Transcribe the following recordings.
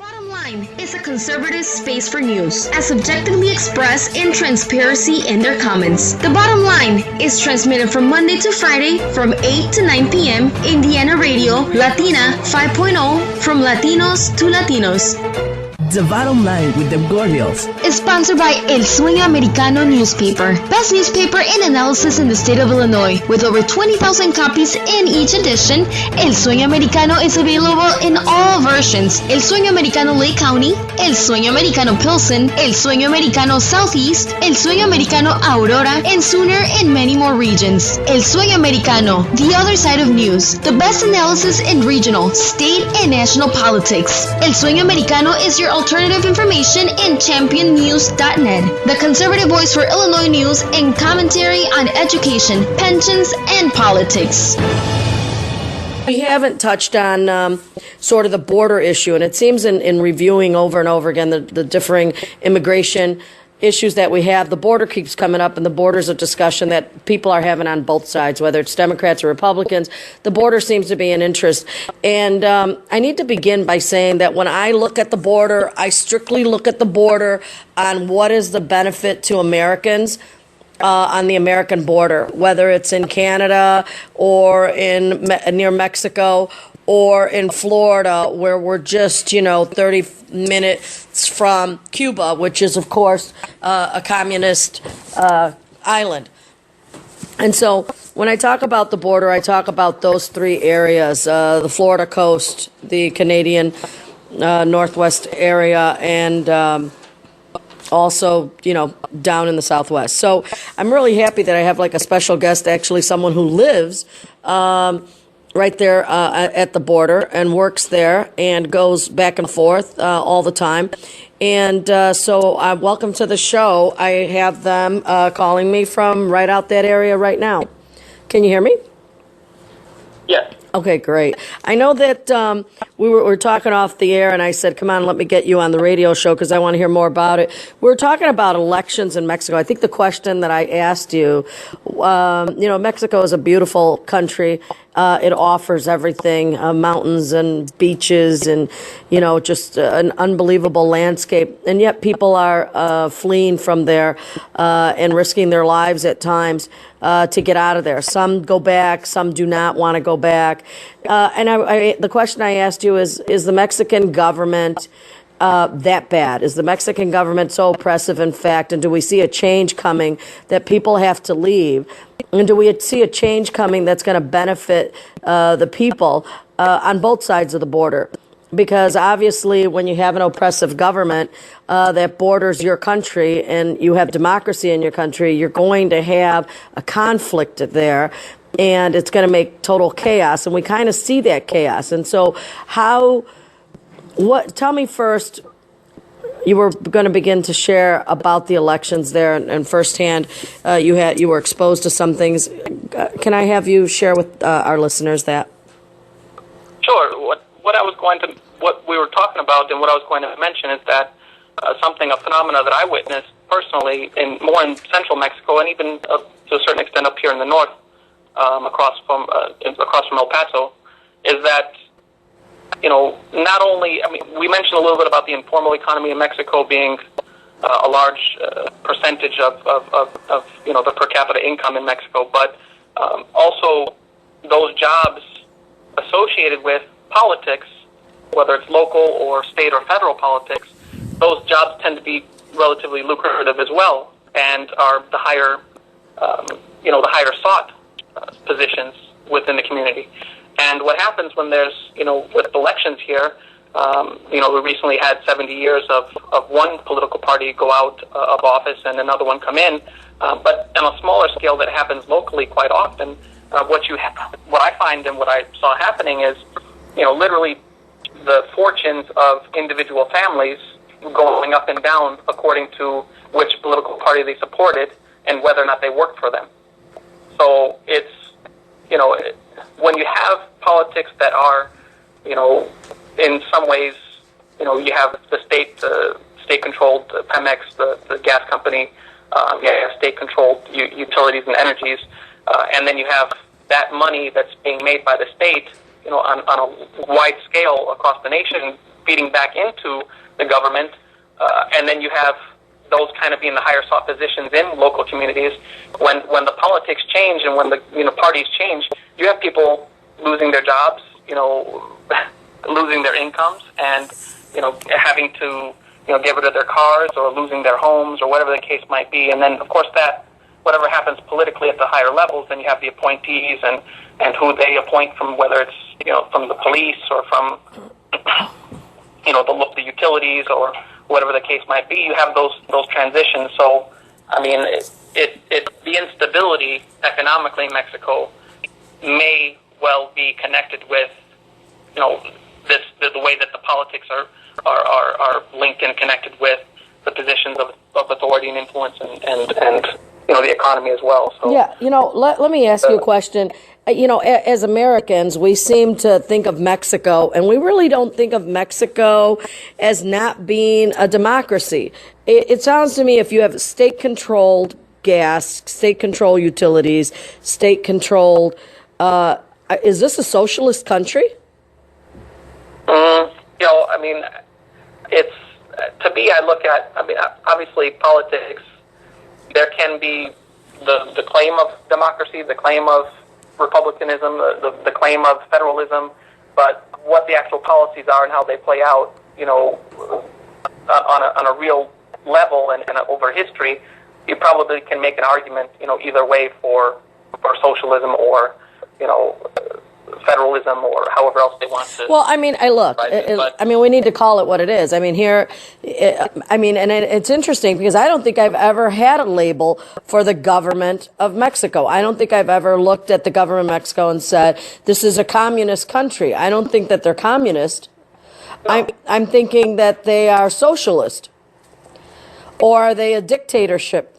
Bottom Line is a conservative space for news, as objectively expressed in transparency in their comments. The Bottom Line is transmitted from Monday to Friday from 8 to 9 p.m. Indiana Radio, Latina 5.0, from Latinos to Latinos. The Bottom Line with the Gordials is sponsored by El Sueño Americano newspaper, best newspaper in analysis in the state of Illinois. With over 20,000 copies in each edition, El Sueño Americano is available in all versions: El Sueño Americano Lake County, El Sueño Americano Pilsen, El Sueño Americano Southeast, El Sueño Americano Aurora, and sooner in many more regions. El Sueño Americano, the other side of news, the best analysis in regional, state, and national politics. El Sueño Americano is your alternative information in championnews.net, the conservative voice for Illinois news and commentary on education, pensions, and politics. We haven't touched on sort of the border issue, and it seems in reviewing over and over again the differing immigration issues that we have, the border keeps coming up, and the border's a discussion that people are having on both sides, whether it's Democrats or Republicans. The border seems to be an interest. And I need to begin by saying that when I look at the border, I strictly look at the border on what is the benefit to Americans on the American border, whether it's in Canada or near Mexico or in Florida, where we're just, 30 minutes from Cuba, which is, of course, a communist island. And so when I talk about the border, I talk about those three areas, the Florida coast, the Canadian Northwest area, and also, down in the Southwest. So I'm really happy that I have like a special guest, actually someone who lives right there at the border and works there and goes back and forth all the time. And so welcome to the show. I have them calling me from right out that area right now. Can you hear me? Yes. Okay, great. I know that we were talking off the air, and I said, come on, let me get you on the radio show because I want to hear more about it. We were talking about elections in Mexico. I think the question that I asked you, Mexico is a beautiful country. It offers everything, mountains and beaches and, just an unbelievable landscape. And yet people are fleeing from there and risking their lives at times to get out of there. Some go back, some do not want to go back. And the question I asked you is the Mexican government that bad? Is the Mexican government so oppressive, in fact, and do we see a change coming that people have to leave? And do we see a change coming that's going to benefit the people on both sides of the border? Because obviously when you have an oppressive government that borders your country and you have democracy in your country, you're going to have a conflict there. And it's going to make total chaos, and we kind of see that chaos. And so tell me first, you were going to begin to share about the elections there, and firsthand, you were exposed to some things. Can I have you share with our listeners that? Sure. What we were talking about, and what I was going to mention is that a phenomena that I witnessed personally more in central Mexico, and even to a certain extent up here in the north, across from El Paso, is that not only, we mentioned a little bit about the informal economy in Mexico being a large percentage of the per capita income in Mexico, but also those jobs associated with politics, whether it's local or state or federal politics, those jobs tend to be relatively lucrative as well, and are the higher sought positions within the community. And what happens when there's, with elections here, we recently had 70 years of one political party go out of office and another one come in, but on a smaller scale that happens locally quite often, what I find and what I saw happening is, literally the fortunes of individual families going up and down according to which political party they supported and whether or not they worked for them. So it's, when you have politics that are, in some ways, you have the state-controlled Pemex, the gas company, you have state-controlled utilities and energies, and then you have that money that's being made by the state, on a wide scale across the nation, feeding back into the government, and then you have those kind of being the higher sought positions in local communities. When the politics change and when the parties change, you have people losing their jobs, losing their incomes, and having to get rid of their cars or losing their homes or whatever the case might be. And then of course that whatever happens politically at the higher levels, then you have the appointees and who they appoint from, whether it's from the police or from the utilities or whatever the case might be. You have those transitions. So I mean, the instability economically in Mexico may well be connected with the way that the politics are linked and connected with the positions of authority and influence and the economy as well. So yeah, let me ask you a question. As Americans, we seem to think of Mexico, and we really don't think of Mexico as not being a democracy. It sounds to me if you have state-controlled gas, state-controlled utilities, state-controlled, is this a socialist country? I mean, it's, to me, obviously politics, there can be the claim of democracy, the claim of republicanism, the claim of federalism, but what the actual policies are and how they play out, on a real level and over history, you probably can make an argument, either way for socialism or, federalism or however else they want to. Well, I mean, we need to call it what it is. I mean, and it's interesting because I don't think I've ever had a label for the government of Mexico. I don't think I've ever looked at the government of Mexico and said, this is a communist country. I don't think that they're communist. No. I'm thinking that they are socialist. Or are they a dictatorship?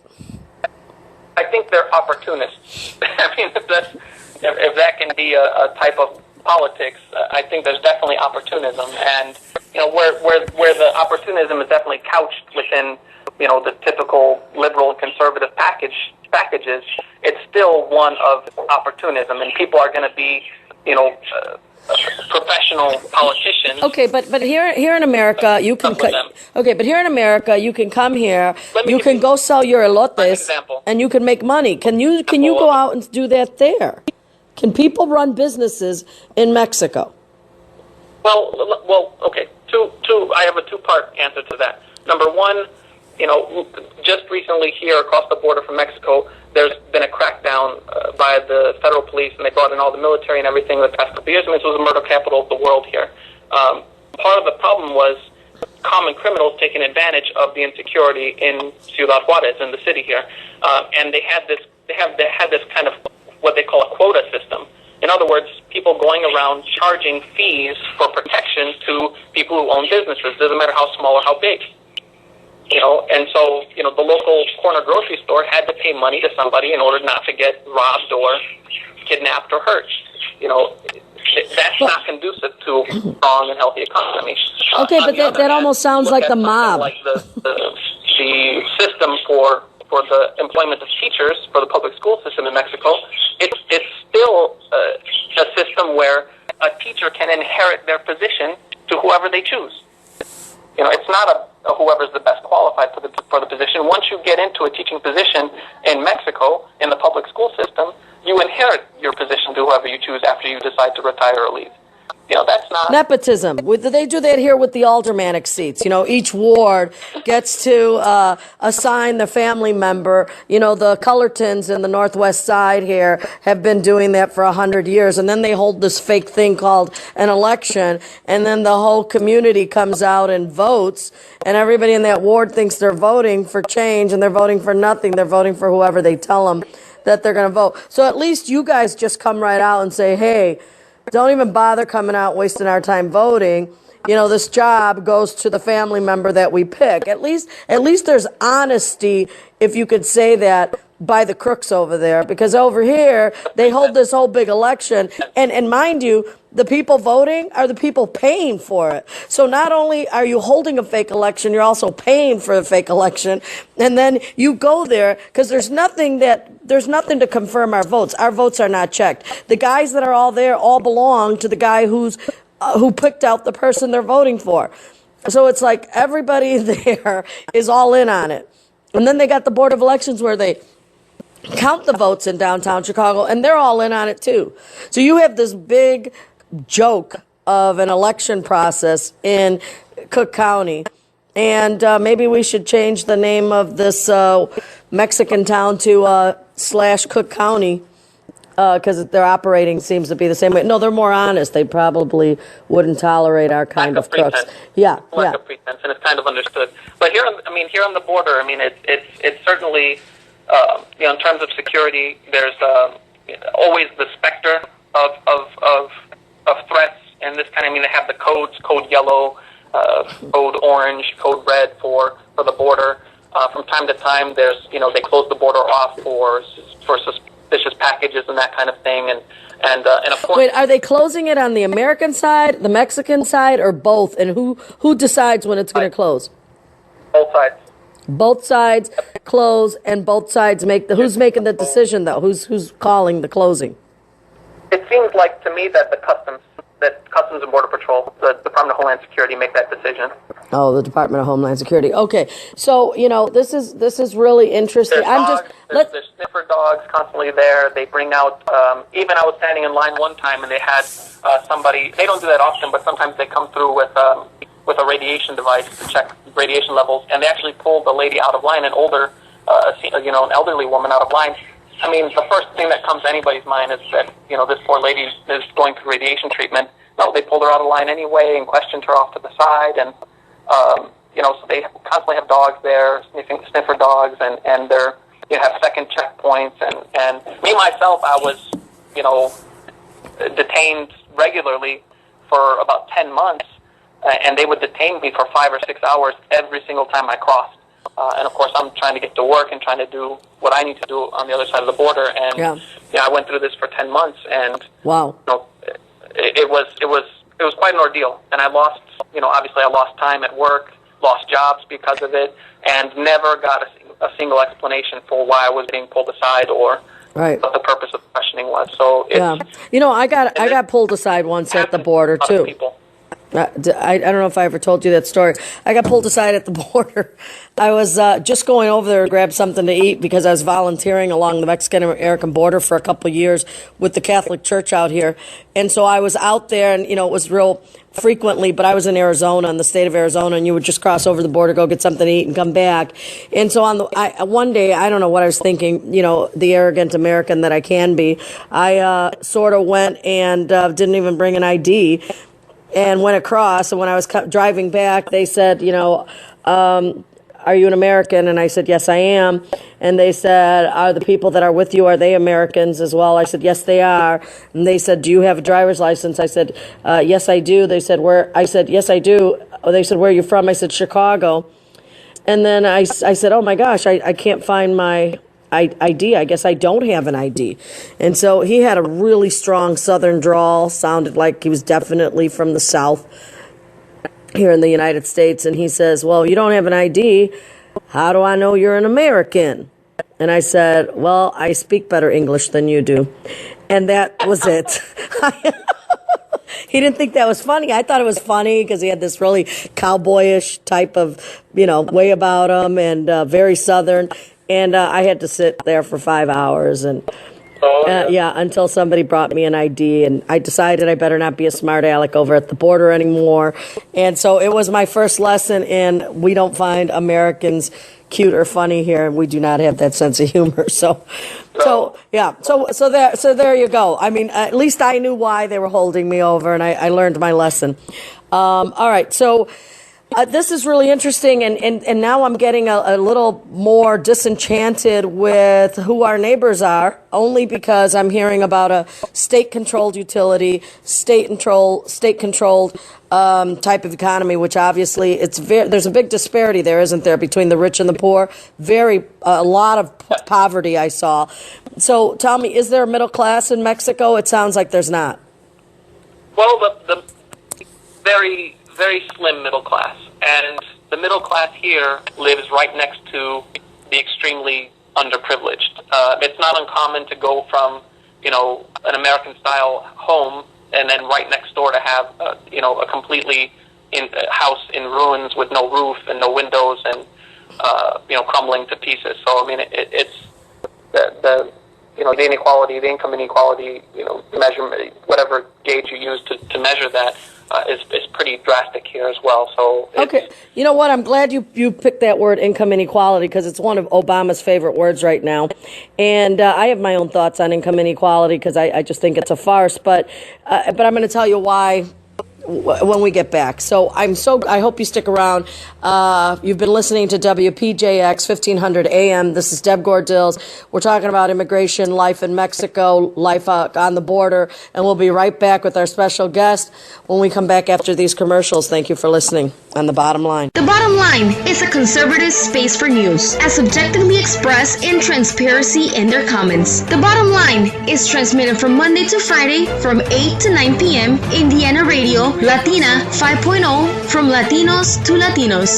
I think they're opportunists. I mean, if that can be a type of politics, I think there's definitely opportunism, and where the opportunism is definitely couched within the typical liberal and conservative packages, it's still one of opportunism, and people are going to be professional politicians. Okay, but here in America you can you can come here, you can go sell your elotes, and you can make money. Can you go out and do that there? Can people run businesses in Mexico? Well, okay. I have a two-part answer to that. Number one, just recently here across the border from Mexico, there's been a crackdown by the federal police, and they brought in all the military and everything in the past couple of years. I mean, this was the murder capital of the world here. Part of the problem was common criminals taking advantage of the insecurity in Ciudad Juarez, in the city here, and they had this kind of what they call a quota system. In other words, people going around charging fees for protection to people who own businesses, doesn't matter how small or how big. And so, the local corner grocery store had to pay money to somebody in order not to get robbed or kidnapped or hurt. That's not conducive to a strong and healthy economy. Okay, but that almost sounds like the mob. Like the system for the employment of teachers for the public school system in Mexico, it's still a system where a teacher can inherit their position to whoever they choose. It's not a whoever's the best qualified for the position. Once you get into a teaching position in Mexico in the public school system, you inherit your position to whoever you choose after you decide to retire or leave. That's not nepotism. They do that here with the aldermanic seats. Each ward gets to assign the family member. The Cullertons in the Northwest Side here have been doing that for 100 years, and then they hold this fake thing called an election, and then the whole community comes out and votes, and everybody in that ward thinks they're voting for change, and they're voting for nothing. They're voting for whoever they tell them that they're going to vote. So at least you guys just come right out and say, hey, don't even bother coming out wasting our time voting. This job goes to the family member that we pick. At least there's honesty, if you could say that, by the crooks over there. Because over here, they hold this whole big election. And mind you, the people voting are the people paying for it. So not only are you holding a fake election, you're also paying for the fake election. And then you go there because there's nothing to confirm our votes. Our votes are not checked. The guys that are all there all belong to the guy who's who picked out the person they're voting for. So it's like everybody there is all in on it. And then they got the Board of Elections where they count the votes in downtown Chicago, and they're all in on it too. So you have this big joke of an election process in Cook County. And maybe we should change the name of this Mexican town to / Cook County, because their operating seems to be the same way. No, they're more honest. They probably wouldn't tolerate our kind of crooks. Yeah, a pretense, and it's kind of understood. But here on the border, it's certainly, in terms of security, there's always the specter of threats, and this kind of, they have the codes, code yellow, code orange, code red for the border. From time to time, there's, they close the border off for suspicious packages and that kind of thing, and of course. Wait, are they closing it on the American side, the Mexican side, or both? And who decides when it's going to close? Both sides. Both sides close, and both sides who's making the decision though? Who's calling the closing? It seems like to me that Customs and Border Patrol, the Department of Homeland Security, make that decision. Oh, the Department of Homeland Security. Okay, so this is really interesting. There's sniffer dogs constantly there. They bring out. Even I was standing in line one time, and they had somebody. They don't do that often, but sometimes they come through with a radiation device to check radiation levels, and they actually pulled a lady out of line, an older, an elderly woman out of line. The first thing that comes to anybody's mind is that, this poor lady is going through radiation treatment. No, they pulled her out of line anyway and questioned her off to the side. And, so they constantly have dogs there, sniffer dogs, and they're, have second checkpoints. And me, myself, I was, detained regularly for about 10 months, and they would detain me for 5 or 6 hours every single time I crossed. And of course, I'm trying to get to work and trying to do what I need to do on the other side of the border. And I went through this for 10 months, and wow, it was quite an ordeal. And I lost, obviously, I lost time at work, lost jobs because of it, and never got a single explanation for why I was being pulled aside or what the purpose of questioning was. So I got pulled aside once at the border too. I don't know if I ever told you that story. I got pulled aside at the border. I was just going over there to grab something to eat because I was volunteering along the Mexican-American border for a couple of years with the Catholic Church out here. And so I was out there, and, it was real frequently, but I was in Arizona, in the state of Arizona, and you would just cross over the border, go get something to eat, and come back. And so one day, I don't know what I was thinking, the arrogant American that I can be, I sort of went and didn't even bring an ID. And went across, and when I was driving back, they said, are you an American? And I said, yes, I am. And they said, are the people that are with you, are they Americans as well? I said, yes, they are. And they said, do you have a driver's license? I said, yes, I do. They said, where? I said, yes, I do. They said, where are you from? I said, Chicago. And then I said, oh my gosh, I can't find my ID. I guess I don't have an ID. And so he had a really strong Southern drawl, sounded like he was definitely from the South here in the United States. And he says, well, you don't have an ID. How do I know you're an American? And I said, well, I speak better English than you do. And that was it. He didn't think that was funny. I thought it was funny because he had this really cowboyish type of, way about him, and very Southern. And I had to sit there for 5 hours, and until somebody brought me an ID, and I decided I better not be a smart aleck over at the border anymore. And so it was my first lesson in we don't find Americans cute or funny here, and we do not have that sense of humor. So there you go. At least I knew why they were holding me over, and I learned my lesson. All right, so. This is really interesting, and now I'm getting a little more disenchanted with who our neighbors are, only because I'm hearing about a state-controlled utility, state-controlled type of economy, which obviously there's a big disparity there, isn't there, between the rich and the poor? A lot of poverty I saw. So tell me, is there a middle class in Mexico? It sounds like there's not. Well, the very, very slim middle class. And the middle class here lives right next to the extremely underprivileged. It's not uncommon to go from, an American-style home and then right next door to have a completely house in ruins with no roof and no windows and crumbling to pieces. So I mean, it's the inequality, the income inequality, measurement, whatever gauge you use to measure that is pretty drastic here as well. So okay, you know what? I'm glad you picked that word, income inequality, because it's one of Obama's favorite words right now. And I have my own thoughts on income inequality because I just think it's a farce. But I'm going to tell you why when we get back. So I hope you stick around. You've been listening to WPJX 1500 AM. This is Deb Gordills. We're talking about immigration, life in Mexico, life on the border, and we'll be right back with our special guest when we come back after these commercials. Thank you for listening on The Bottom Line. The Bottom Line is a conservative space for news, as objectively expressed in transparency in their comments. The Bottom Line is transmitted from Monday to Friday from 8 to 9 p.m. Indiana Radio, Latina 5.0, from Latinos to Latinos.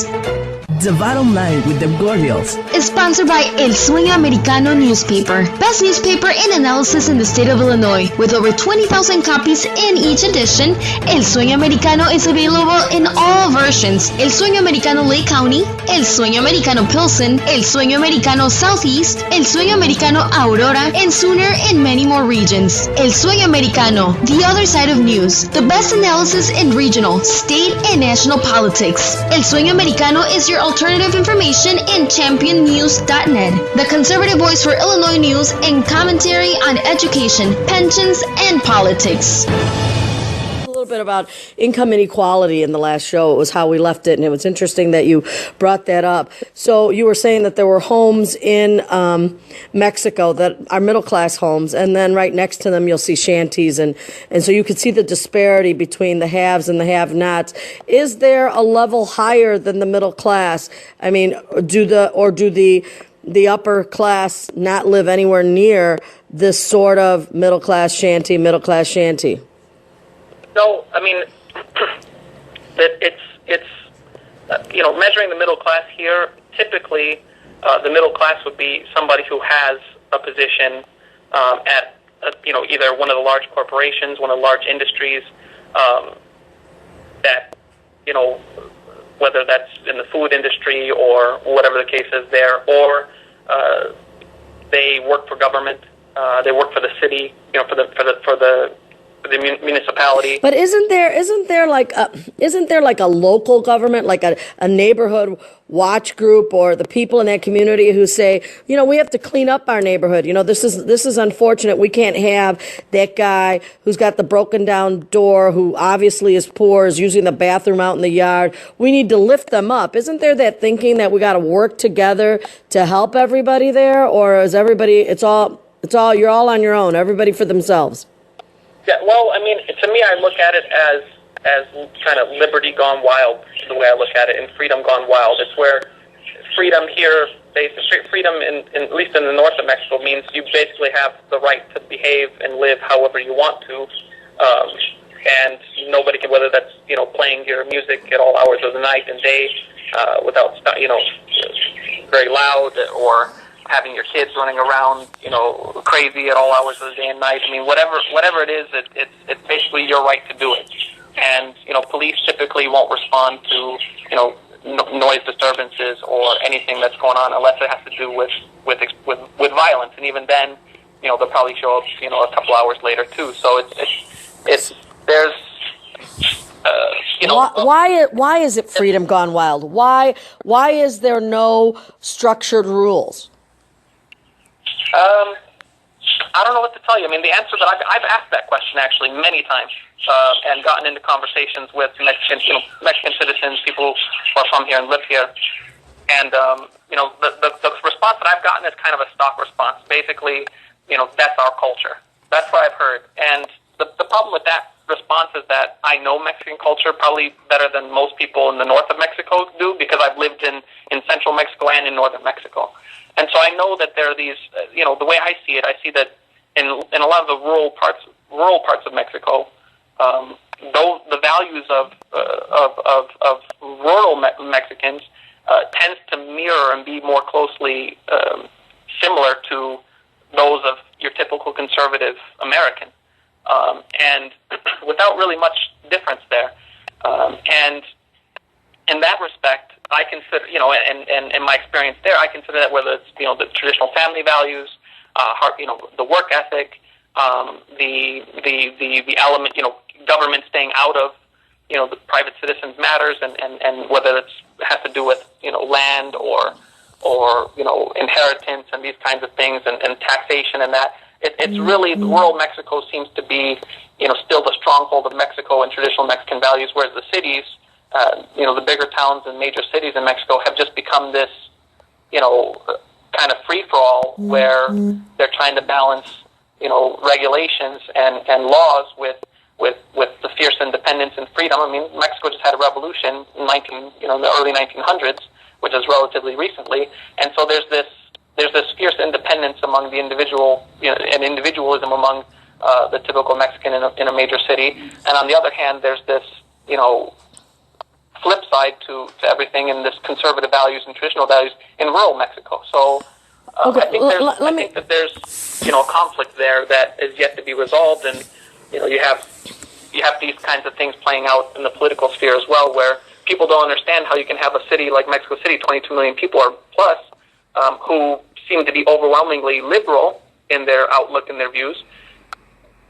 The Bottom Line with the Gordials is sponsored by El Sueño Americano newspaper, best newspaper in analysis in the state of Illinois. With over 20,000 copies in each edition, El Sueño Americano is available in all versions: El Sueño Americano Lake County, El Sueño Americano Pilsen, El Sueño Americano Southeast, El Sueño Americano Aurora, and sooner in many more regions. El Sueño Americano, the other side of news, the best analysis in regional, state, and national politics. El Sueño Americano is your alternative information in championnews.net, the conservative voice for Illinois news and commentary on education, pensions, and politics. A little bit about income inequality in the last show. It was how we left it, and it was interesting that you brought that up. So you were saying that there were homes in Mexico that are middle-class homes, and then right next to them you'll see shanties, and so you could see the disparity between the haves and the have-nots. Is there a level higher than the middle class? I mean, do the upper class not live anywhere near this sort of middle-class shanty? No, I mean, that it's measuring the middle class here. Typically, the middle class would be somebody who has a position at either one of the large corporations, one of the large industries, that whether that's in the food industry or whatever the case is there, or they work for government, they work for the city, for the municipality. But isn't there like a local government, like a neighborhood watch group, or the people in that community who say, we have to clean up our neighborhood. This is unfortunate. We can't have that guy who's got the broken down door, who obviously is poor, is using the bathroom out in the yard. We need to lift them up. Isn't there that thinking that we got to work together to help everybody there, or is everybody you're all on your own, everybody for themselves? Yeah, well, I mean, to me, I look at it as kind of liberty gone wild, the way I look at it, and freedom gone wild. It's where freedom here, freedom at least in the north of Mexico, means you basically have the right to behave and live however you want to, and nobody can, whether that's playing your music at all hours of the night and day without very loud, or having your kids running around, crazy at all hours of the day and night. I mean, whatever it is, it's basically your right to do it. And police typically won't respond to noise disturbances or anything that's going on unless it has to do with violence. And even then, they'll probably show up a couple hours later too. So it's there's why is it freedom gone wild? Why is there no structured rules? I don't know what to tell you. I mean, the answer that I've asked that question actually many times, and gotten into conversations with Mexican citizens, people who are from here and live here, and the response that I've gotten is kind of a stock response. Basically, that's our culture. That's what I've heard, and the problem with that response is that I know Mexican culture probably better than most people in the north of Mexico do, because I've lived in central Mexico and in northern Mexico. And so I know that there are these, the way I see it, I see that in a lot of the rural parts of Mexico, though the values of rural Mexicans tends to mirror and be more closely similar to those of your typical conservative American. and without really much difference there. And in that respect, I consider, and in my experience there, I consider that whether it's, the traditional family values, the work ethic, the element, government staying out of, the private citizens' matters, and whether it has to do with, land or inheritance and these kinds of things, and taxation and that. It's really, rural Mexico seems to be, still the stronghold of Mexico and traditional Mexican values, whereas the cities, the bigger towns and major cities in Mexico have just become this, kind of free-for-all where they're trying to balance, regulations and laws with the fierce independence and freedom. I mean, Mexico just had a revolution in the early 1900s, which is relatively recently, and so there's this fierce independence among the individual, and individualism among the typical Mexican in a major city, and on the other hand, there's this, flip side to everything, and this conservative values and traditional values in rural Mexico. So okay, I think that there's a conflict there that is yet to be resolved, and you have these kinds of things playing out in the political sphere as well, where people don't understand how you can have a city like Mexico City, 22 million people or plus, who seem to be overwhelmingly liberal in their outlook and their views,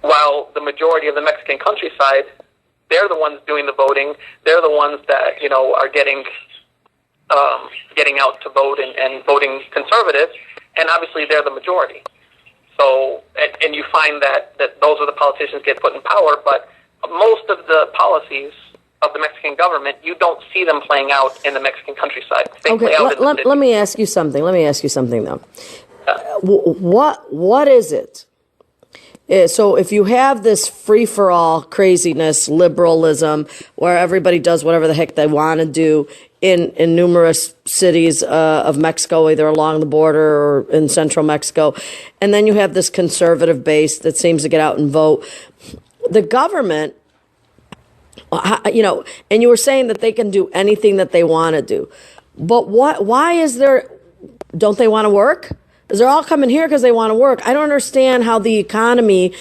while the majority of the Mexican countryside, they're the ones doing the voting. They're the ones that are getting out to vote and voting conservative, and obviously they're the majority. So, and you find that those are the politicians get put in power, but most of the policies of the Mexican government, you don't see them playing out in the Mexican countryside. Okay, let me ask you something. Let me ask you something, though. What is it? So if you have this free-for-all craziness, liberalism, where everybody does whatever the heck they want to do in numerous cities of Mexico, either along the border or in central Mexico, and then you have this conservative base that seems to get out and vote, the government, and you were saying that they can do anything that they want to do, but why is there, don't they want to work? Because they're all coming here because they want to work. I don't understand how the economy,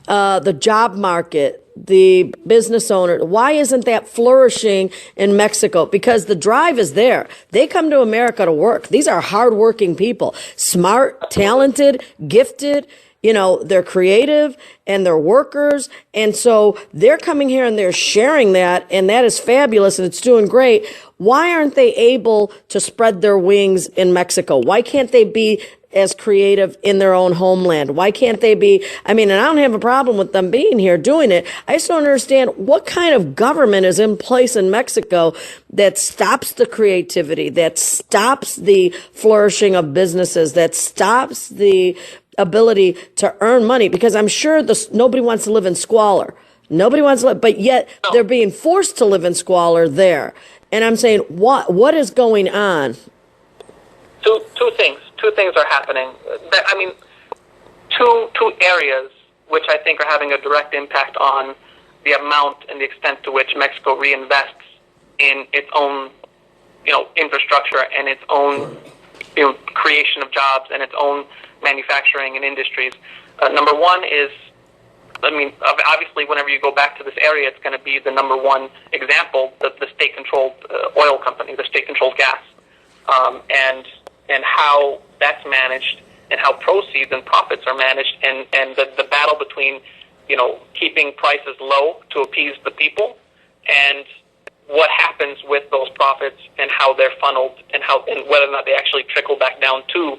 the job market, the business owner, why isn't that flourishing in Mexico? Because the drive is there. They come to America to work. These are hardworking people, smart, talented, gifted. They're creative and they're workers. And so they're coming here and they're sharing that. And that is fabulous and it's doing great. Why aren't they able to spread their wings in Mexico? Why can't they be as creative in their own homeland? Why can't they be, and I don't have a problem with them being here doing it. I just don't understand what kind of government is in place in Mexico that stops the creativity, that stops the flourishing of businesses, that stops the ability to earn money, because I'm sure nobody wants to live in squalor. Nobody wants to live, but yet they're being forced to live in squalor there. And I'm saying, what is going on? Two things. Two things are happening. Two areas which I think are having a direct impact on the amount and the extent to which Mexico reinvests in its own, infrastructure and its own, creation of jobs and its own manufacturing and industries. Number one is, obviously, whenever you go back to this area, it's going to be the number one example, the state-controlled oil company, the state-controlled gas, and how that's managed and how proceeds and profits are managed, and the battle between, keeping prices low to appease the people, and what happens with those profits and how they're funneled and whether or not they actually trickle back down to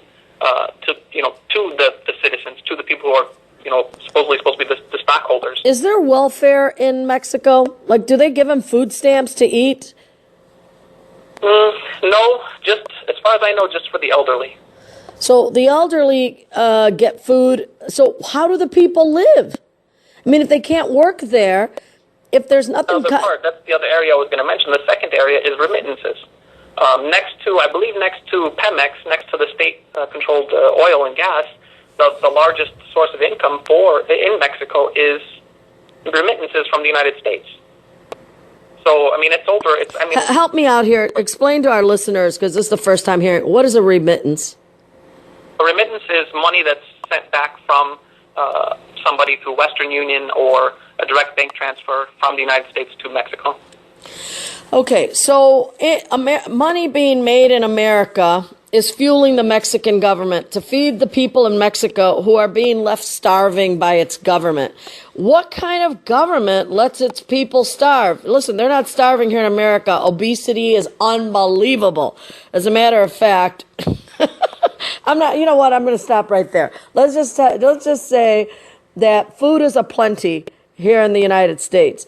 the citizens, to the people who are supposedly supposed to be the stockholders. Is there welfare in Mexico? Like, do they give them food stamps to eat? No, just as far as I know, just for the elderly. So the elderly get food. So how do the people live? If they can't work there, if there's nothing... That's the other area I was going to mention. The second area is remittances. Next to Pemex, next to the state-controlled oil and gas, the largest source of income in Mexico is remittances from the United States. So, it's over. Help me out here. Explain to our listeners, because this is the first time hearing. What is a remittance? A remittance is money that's sent back from somebody through Western Union or a direct bank transfer from the United States to Mexico. Okay, so money being made in America is fueling the Mexican government to feed the people in Mexico who are being left starving by its government. What kind of government lets its people starve? Listen, they're not starving here in America. Obesity is unbelievable. As a matter of fact, I'm not, you know what, I'm going to stop right there. Let's just say that food is aplenty here in the United States.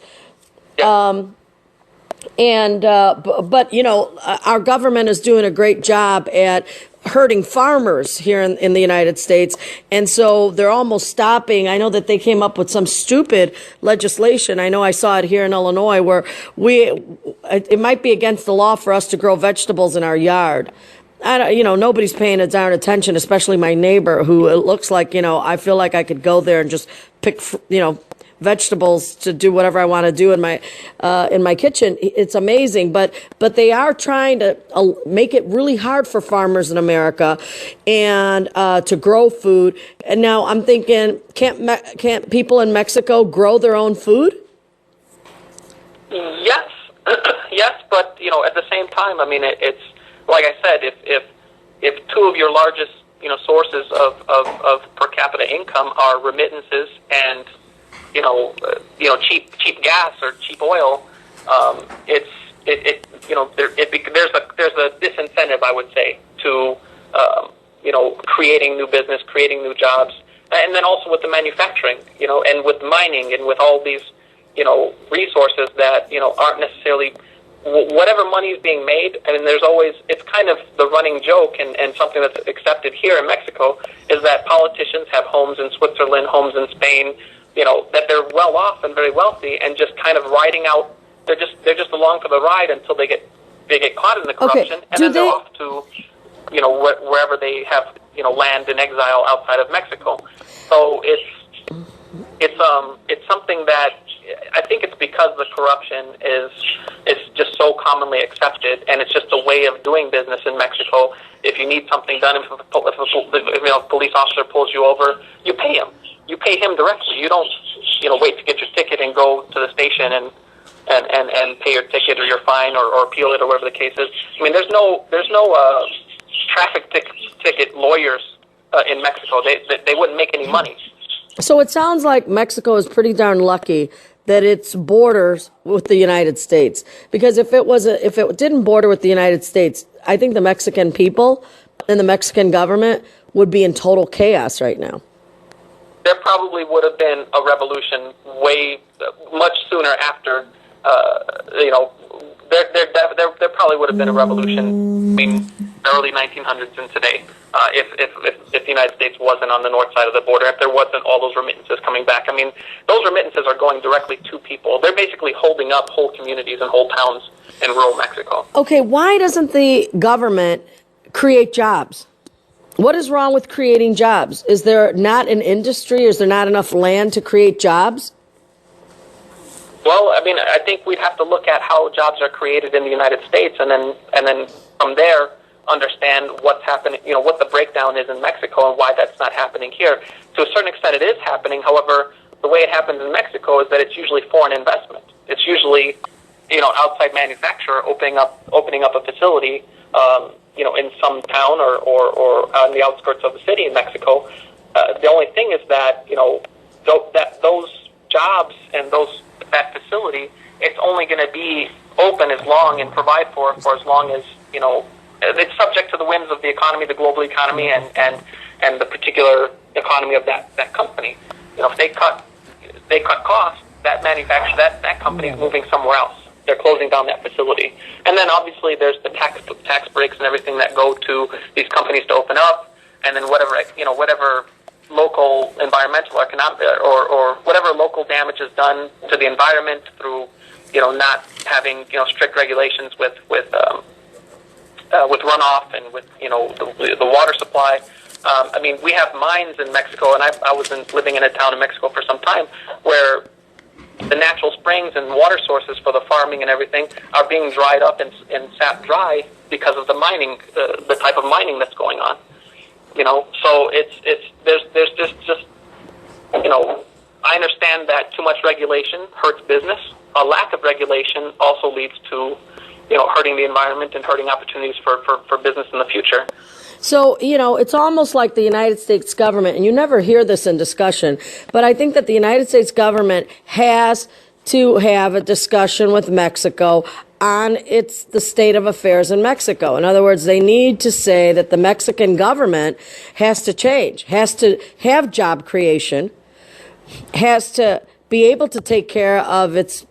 But you know, our government is doing a great job at hurting farmers here in the United States. And so they're almost stopping. I know that they came up with some stupid legislation. I know I saw it here in Illinois where it might be against the law for us to grow vegetables in our yard. Nobody's paying a darn attention, especially my neighbor who it looks like, I feel like I could go there and just pick, vegetables to do whatever I want to do in my kitchen. It's amazing, but they are trying to make it really hard for farmers in America and to grow food. And now I'm thinking, can't people in Mexico grow their own food? Yes, yes, but at the same time, I mean, it's like I said, if two of your largest sources of per capita income are remittances and cheap gas or cheap oil, there's a disincentive, I would say, to creating new business, creating new jobs, and then also with the manufacturing, and with mining and with all these resources that aren't necessarily whatever money is being made. I mean, it's kind of the running joke and something that's accepted here in Mexico is that politicians have homes in Switzerland, homes in Spain, that they're well off and very wealthy and just kind of riding out. They're just along for the ride until they get caught in the corruption, and then they're off to wherever they have land in exile outside of Mexico. So it's something that I think it's because the corruption is just so commonly accepted, and it's just a way of doing business in Mexico. If you need something done, if a police officer pulls you over, you pay him. You pay him directly. You don't, wait to get your ticket and go to the station and pay your ticket or your fine or appeal it or whatever the case is. I mean, there's no traffic ticket lawyers in Mexico. They wouldn't make any money. So it sounds like Mexico is pretty darn lucky that it's borders with the United States. Because if it didn't border with the United States, I think the Mexican people and the Mexican government would be in total chaos right now. There probably would have been a revolution much sooner after, there probably would have been a revolution between the early 1900s and today if the United States wasn't on the north side of the border, if there wasn't all those remittances coming back. I mean, those remittances are going directly to people. They're basically holding up whole communities and whole towns in rural Mexico. Okay, why doesn't the government create jobs? What is wrong with creating jobs? Is there not an industry? Is there not enough land to create jobs? Well, I mean, I think we'd have to look at how jobs are created in the United States, and then from there understand what's happening. What the breakdown is in Mexico and why that's not happening here. To a certain extent, it is happening. However, the way it happens in Mexico is that it's usually foreign investment. It's usually outside manufacturer opening up a facility. In some town or on the outskirts of the city in Mexico. The only thing is that, that those jobs and that facility, it's only going to be open as long and provide for as long as, it's subject to the whims of the economy, the global economy, and the particular economy of that company. If they cut costs, that company is moving somewhere else. They're closing down that facility. And then obviously there's the tax breaks and everything that go to these companies to open up, and then whatever local environmental or economic or whatever local damage is done to the environment through not having strict regulations with runoff and with the water supply. I mean, we have mines in Mexico, and I was living in a town in Mexico for some time where the natural springs and water sources for the farming and everything are being dried up and sapped dry because of the mining, the type of mining that's going on. So there's just I understand that too much regulation hurts business. A lack of regulation also leads to, hurting the environment and hurting opportunities for business in the future. So, it's almost like the United States government, and you never hear this in discussion, but I think that the United States government has to have a discussion with Mexico on the state of affairs in Mexico. In other words, they need to say that the Mexican government has to change, has to have job creation, has to be able to take care of its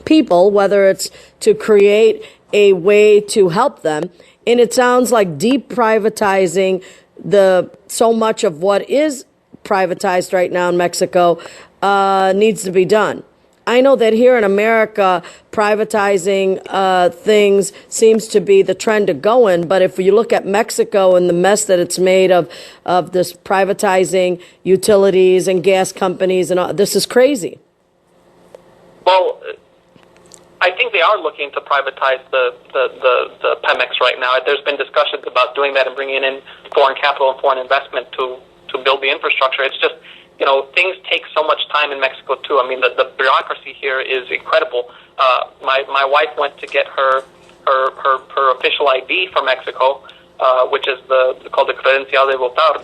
people, whether it's to create a way to help them. And it sounds like deprivatizing so much of what is privatized right now in Mexico needs to be done. I know that here in America, privatizing things seems to be the trend to go in. But if you look at Mexico and the mess that it's made of this privatizing utilities and gas companies, and all, this is crazy. Well, I think they are looking to privatize the Pemex right now. There's been discussions about doing that and bringing in foreign capital and foreign investment to build the infrastructure. It's just, things take so much time in Mexico too. I mean, the bureaucracy here is incredible. My wife went to get her official ID for Mexico, which is called the credencial de votar,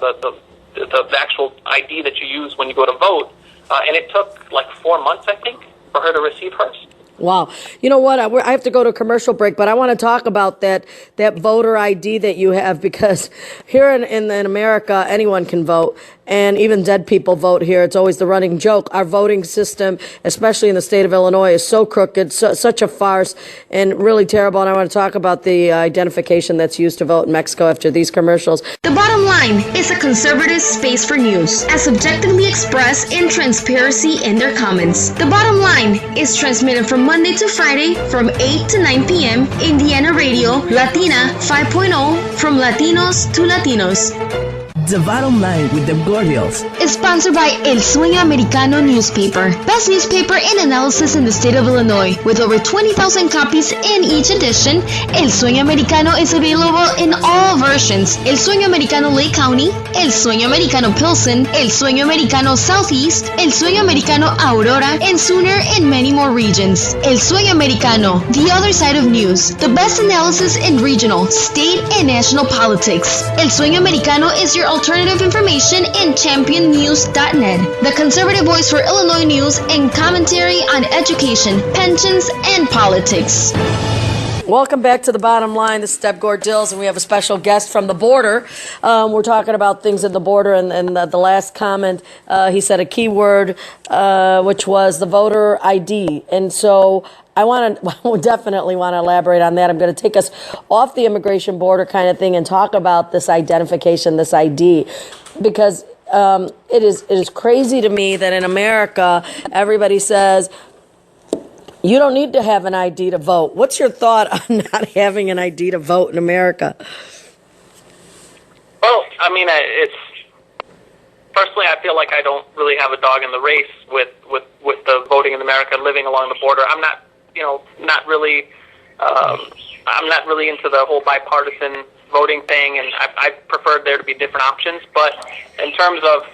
the actual ID that you use when you go to vote, and it took like 4 months, I think, for her to receive hers. Wow. You know what? I have to go to a commercial break, but I want to talk about that voter ID that you have, because here in America, anyone can vote, and even dead people vote here. It's always the running joke. Our voting system, especially in the state of Illinois, is so crooked, such a farce, and really terrible. And I want to talk about the identification that's used to vote in Mexico after these commercials. The Bottom Line is a conservative space for news, as objectively expressed in transparency in their comments. The Bottom Line is transmitted from Monday to Friday from 8 to 9 p.m. Indiana Radio, Latina 5.0, from Latinos to Latinos. The Bottom Line with the Gordials is sponsored by El Sueño Americano newspaper, best newspaper in analysis in the state of Illinois. With over 20,000 copies in each edition, El Sueño Americano is available in all versions: El Sueño Americano Lake County, El Sueño Americano Pilsen, El Sueño Americano Southeast, El Sueño Americano Aurora, and sooner in many more regions. El Sueño Americano, the other side of news, the best analysis in regional, state, and national politics. El Sueño Americano is your alternative information in championnews.net, the conservative voice for Illinois news and commentary on education, pensions, and politics. Welcome back to The Bottom Line. This is Deb Gordills, and we have a special guest from the border. We're talking about things at the border, and the last comment, he said a key word, which was the voter ID. And so I definitely want to elaborate on that. I'm going to take us off the immigration border kind of thing and talk about this identification, this ID, because it is crazy to me that in America, everybody says, you don't need to have an ID to vote. What's your thought on not having an ID to vote in America? Well, I mean, personally, I feel like I don't really have a dog in the race with the voting in America, living along the border. I'm not, not really into the whole bipartisan voting thing, and I preferred there to be different options. But in terms of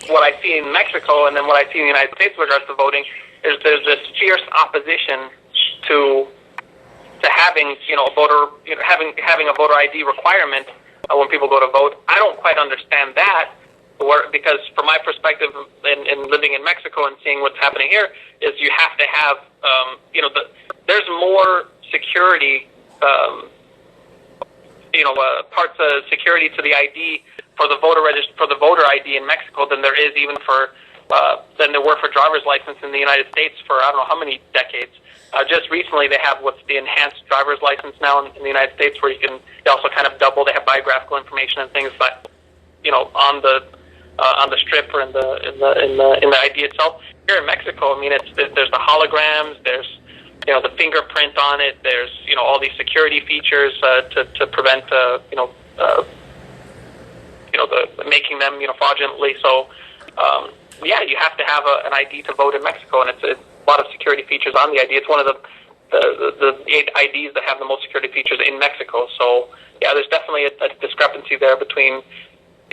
what I see in Mexico and then what I see in the United States with regards to voting, there's this fierce opposition to having having a voter ID requirement when people go to vote. I don't quite understand that, because from my perspective in living in Mexico and seeing what's happening here, is you have to have there's more security parts of security to the ID for the voter ID in Mexico than there is even than there were for driver's license in the United States for I don't know how many decades. Just recently, they have what's the enhanced driver's license now in the United States, where they also kind of double. They have biographical information and things, but on the strip or in the ID itself. Here in Mexico, I mean, there's the holograms, there's the fingerprint on it, there's all these security features to prevent the making them fraudulently. So you have to have an ID to vote in Mexico, and it's a lot of security features on the ID. It's one of the 8 IDs that have the most security features in Mexico. So yeah, there's definitely a discrepancy there between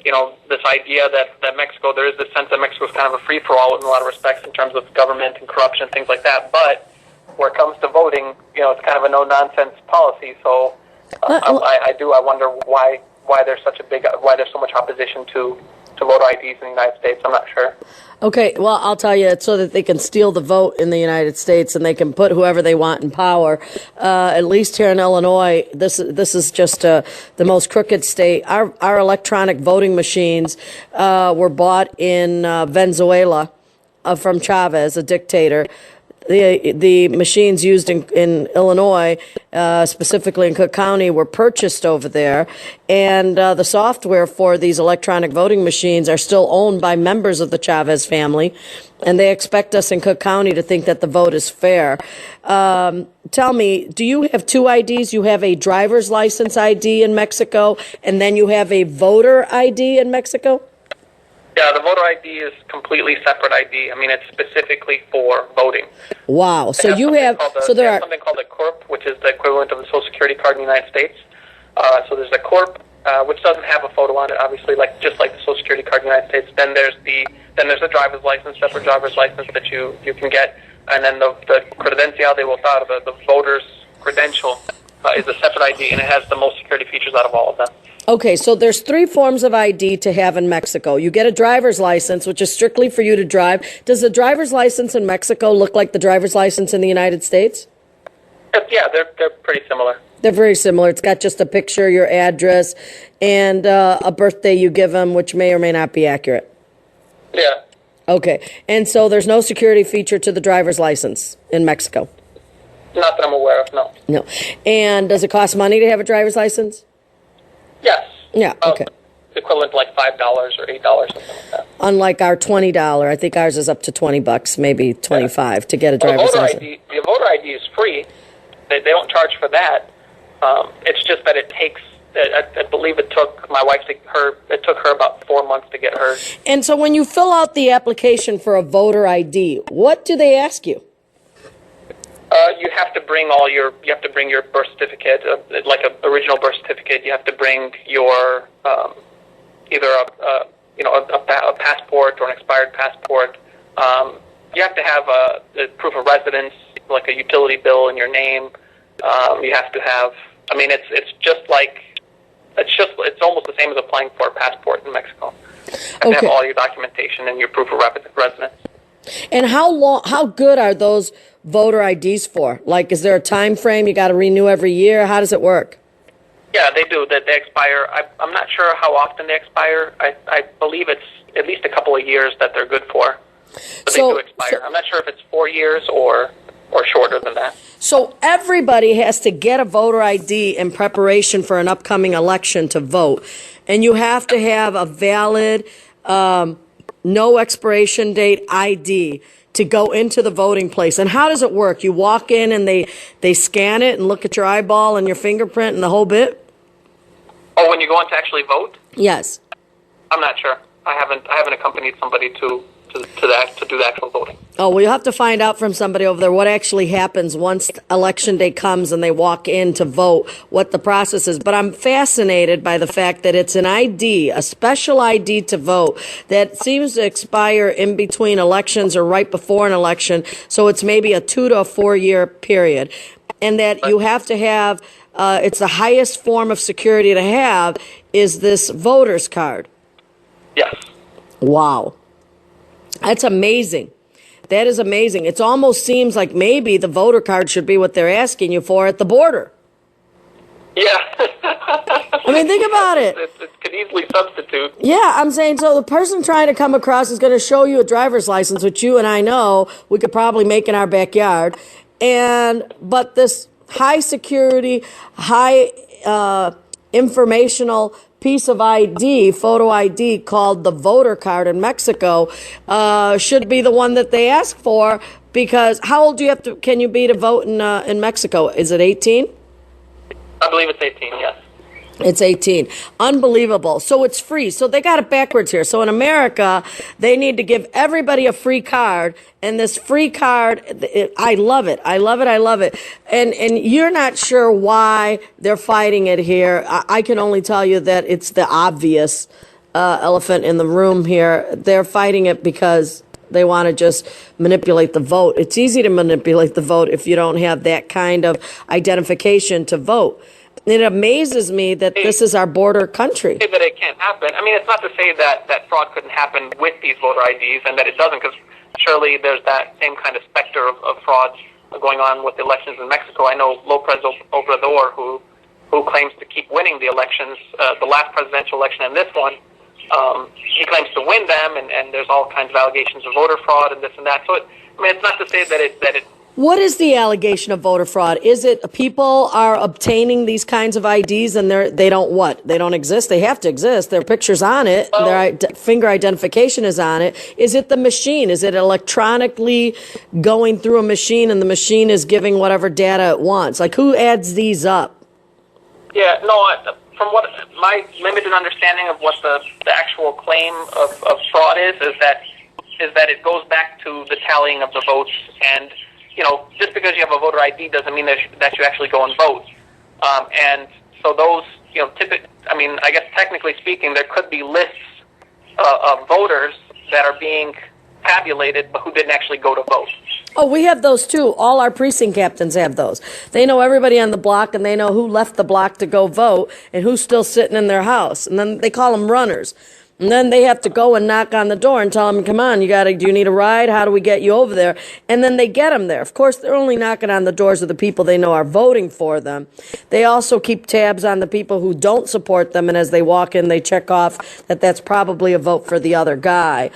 this idea that Mexico, there is this sense that Mexico is kind of a free-for-all in a lot of respects in terms of government and corruption and things like that. But where it comes to voting, it's kind of a no-nonsense policy. So I wonder why there's so much opposition to voter IDs in the United States. I'm not sure. Okay, well, I'll tell you, it's so that they can steal the vote in the United States and they can put whoever they want in power. At least here in Illinois, this is just the most crooked state. Our electronic voting machines were bought in Venezuela from Chavez, a dictator. The machines used in Illinois, specifically in Cook County, were purchased over there, and the software for these electronic voting machines are still owned by members of the Chavez family, and they expect us in Cook County to think that the vote is fair. Tell me, do you have two IDs? You have a driver's license ID in Mexico, and then you have a voter ID in Mexico? Yeah, the voter ID is completely separate ID. I mean, it's specifically for voting. Wow. So you have something called a CORP, which is the equivalent of the Social Security card in the United States. So there's a CORP, which doesn't have a photo on it, obviously, just like the Social Security card in the United States. Then there's the driver's license, separate driver's license that you can get, and then the credencial de votar, the voter's credential, is a separate ID, and it has the most security features out of all of them. Okay, so there's three forms of ID to have in Mexico. You get a driver's license, which is strictly for you to drive. Does the driver's license in Mexico look like the driver's license in the United States? Yeah, they're pretty similar. They're very similar. It's got just a picture, your address, and a birthday you give them, which may or may not be accurate. Yeah. Okay, and so there's no security feature to the driver's license in Mexico? Not that I'm aware of, no. No. And does it cost money to have a driver's license? Yes. Yeah, okay. Equivalent to like $5 or $8, something like that. Unlike our $20, I think ours is up to $20, maybe 25 to get a driver's license. The voter ID is free. They don't charge for that. It's just that it takes. I believe it took my wife it took her about 4 months to get hers. And so when you fill out the application for a voter ID, what do they ask you? You have to bring your birth certificate, like an original birth certificate. You have to bring your either a passport or an expired passport. You have to have a proof of residence, like a utility bill in your name. You have to have. I mean, it's almost the same as applying for a passport in Mexico. You have to have all your documentation and your proof of residence. And how good are those voter IDs for? Like, is there a time frame you got to renew every year? How does it work? Yeah, they do. They expire. I'm not sure how often they expire. I believe it's at least a couple of years that they're good for. But they do expire. I'm not sure if it's 4 years or shorter than that. So everybody has to get a voter ID in preparation for an upcoming election to vote. And you have to have a valid, no expiration date ID to go into the voting place. And how does it work? You walk in and they scan it and look at your eyeball and your fingerprint and the whole bit? Oh, when you go in to actually vote? Yes. I'm not sure. I haven't accompanied somebody to do the actual voting. Oh, well, you'll have to find out from somebody over there what actually happens once election day comes and they walk in to vote, what the process is. But I'm fascinated by the fact that it's an ID, a special ID to vote that seems to expire in between elections or right before an election. So it's maybe a 2 to 4 year period. And that you have to have, it's the highest form of security to have is this voter's card. Yes. Wow. That's amazing. That is amazing. It almost seems like maybe the voter card should be what they're asking you for at the border. Yeah. I mean, think about it. It could easily substitute. Yeah, I'm saying, so the person trying to come across is going to show you a driver's license, which you and I know we could probably make in our backyard. But this high security, high informational piece of ID, photo ID, called the voter card in Mexico, should be the one that they ask for, because how old can you be to vote in Mexico? Is it 18? I believe it's 18, yes. It's 18. Unbelievable. So it's free. So they got it backwards here. So in America, they need to give everybody a free card. And this free card, I love it. I love it. I love it. And you're not sure why they're fighting it here. I can only tell you that it's the obvious elephant in the room here. They're fighting it because they want to just manipulate the vote. It's easy to manipulate the vote if you don't have that kind of identification to vote. It amazes me that this is our border country. That it can't happen. I mean, it's not to say that fraud couldn't happen with these voter IDs and that it doesn't, because surely there's that same kind of specter of fraud going on with elections in Mexico. I know López Obrador, who claims to keep winning the elections, the last presidential election and this one. He claims to win them, and there's all kinds of allegations of voter fraud and this and that. So, it's not to say that it. What is the allegation of voter fraud? Is it people are obtaining these kinds of IDs and they don't exist? They have to exist. Their picture's on it. Well, their finger identification is on it. Is it the machine? Is it electronically going through a machine and the machine is giving whatever data it wants? Like, who adds these up? Yeah, no, from what my limited understanding of what the actual claim of fraud is that it goes back to the tallying of the votes, and just because you have a voter ID doesn't mean that you actually go and vote. And so those, I guess technically speaking, there could be lists of voters that are being tabulated but who didn't actually go to vote. Oh, we have those too. All our precinct captains have those. They know everybody on the block, and they know who left the block to go vote and who's still sitting in their house. And then they call them runners. And then they have to go and knock on the door and tell them, come on, do you need a ride? How do we get you over there? And then they get them there. Of course, they're only knocking on the doors of the people they know are voting for them. They also keep tabs on the people who don't support them. And as they walk in, they check off that that's probably a vote for the other guy.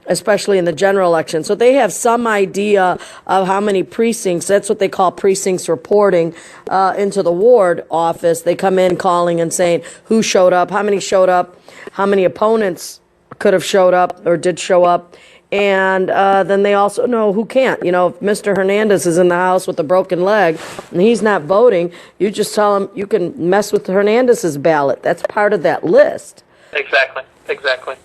Especially in the general election. So they have some idea of how many precincts, that's what they call precincts reporting, into the ward office. They come in calling and saying who showed up, how many showed up, how many opponents could have showed up or did show up. And then they also know who can't. If Mr. Hernandez is in the house with a broken leg and he's not voting, you just tell him you can mess with Hernandez's ballot. That's part of that list. Exactly.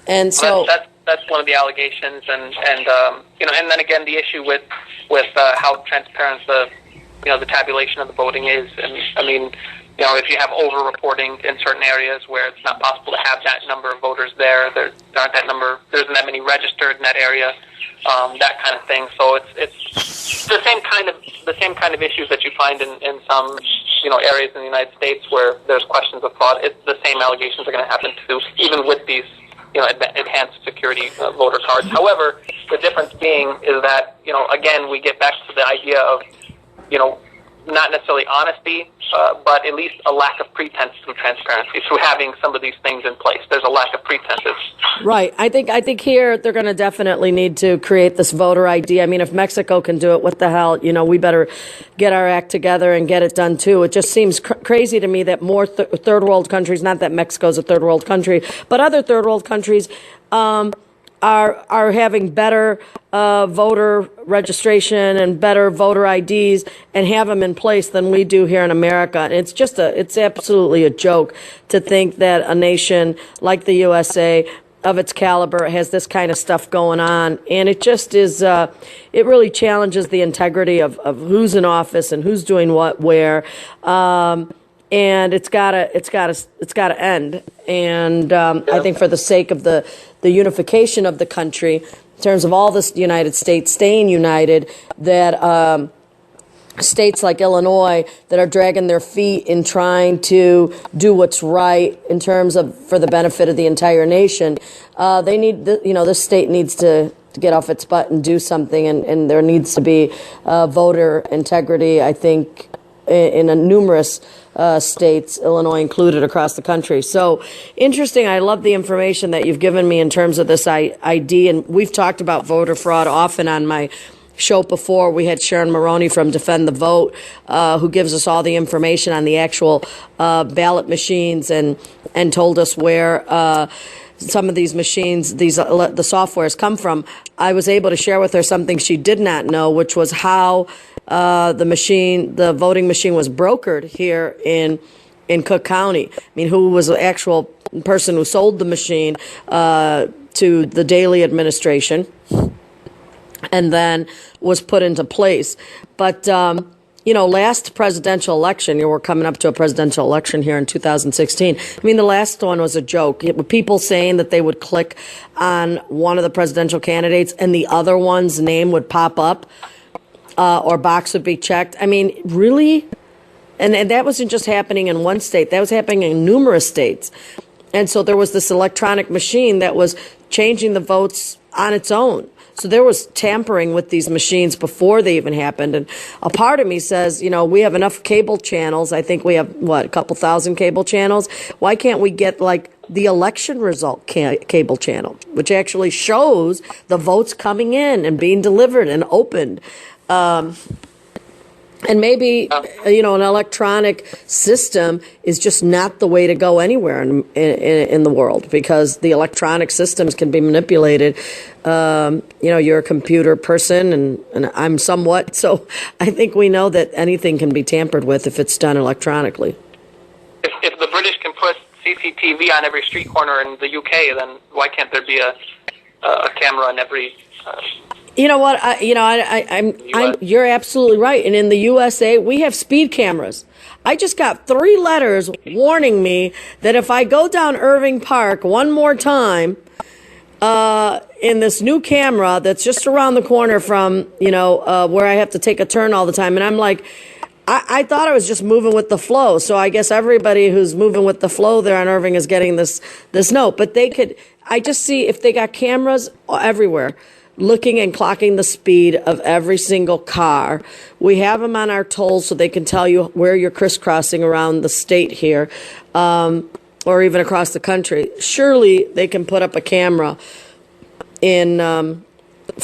And so that's one of the allegations, and then again the issue with how transparent the tabulation of the voting is, and if you have over-reporting in certain areas where it's not possible to have that number of voters there isn't that many registered in that area, that kind of thing. So it's the same kind of issues that you find in some areas in the United States where there's questions of fraud. It's the same allegations are going to happen too, even with these enhanced security voter cards. However, the difference being is that, again, we get back to the idea of, not necessarily honesty, but at least a lack of pretense through transparency, through having some of these things in place. There's a lack of pretenses. Right. I think here they're going to definitely need to create this voter ID. If Mexico can do it, what the hell? We better get our act together and get it done too. It just seems crazy to me that more third world countries, not that Mexico's a third world country, but other third world countries are having better voter registration and better voter IDs and have them in place than we do here in America. And it's absolutely a joke to think that a nation like the USA of its caliber has this kind of stuff going on. And it just is, it really challenges the integrity of who's in office and who's doing what, where. And it's gotta end. And I think for the sake of the unification of the country, in terms of all the United States staying united, that states like Illinois that are dragging their feet in trying to do what's right in terms of for the benefit of the entire nation, they need this state needs to get off its butt and do something, and there needs to be voter integrity, I think, in a numerous states, Illinois included, across the country. So interesting. I love the information that you've given me in terms of this ID. And we've talked about voter fraud often on my show before. We had Sharon Maroney from Defend the Vote, who gives us all the information on the actual ballot machines and told us where some of these machines, the softwares come from. I was able to share with her something she did not know, which was how the voting machine was brokered here in Cook County. Who was the actual person who sold the machine to the Daley administration and then was put into place. But last presidential election, we're coming up to a presidential election here in 2016. I mean, the last one was a joke. People saying that they would click on one of the presidential candidates and the other one's name would pop up or box would be checked. I mean, really? And that wasn't just happening in one state. That was happening in numerous states. And so there was this electronic machine that was changing the votes on its own. So there was tampering with these machines before they even happened. And a part of me says, we have enough cable channels. I think we have, a couple thousand cable channels. Why can't we get like the election result cable channel, which actually shows the votes coming in and being delivered and opened? And maybe, an electronic system is just not the way to go anywhere in the world, because the electronic systems can be manipulated. You're a computer person and I'm somewhat. So I think we know that anything can be tampered with if it's done electronically. If the British can put CCTV on every street corner in the UK, then why can't there be a camera on every... You know what? You're absolutely right. And in the USA, we have speed cameras. I just got 3 letters warning me that if I go down Irving Park one more time, in this new camera that's just around the corner from, where I have to take a turn all the time. And I'm like, I thought I was just moving with the flow. So I guess everybody who's moving with the flow there on Irving is getting this note. But I just see if they got cameras everywhere, looking and clocking the speed of every single car. We have them on our tolls so they can tell you where you're crisscrossing around the state here, or even across the country. Surely they can put up a camera in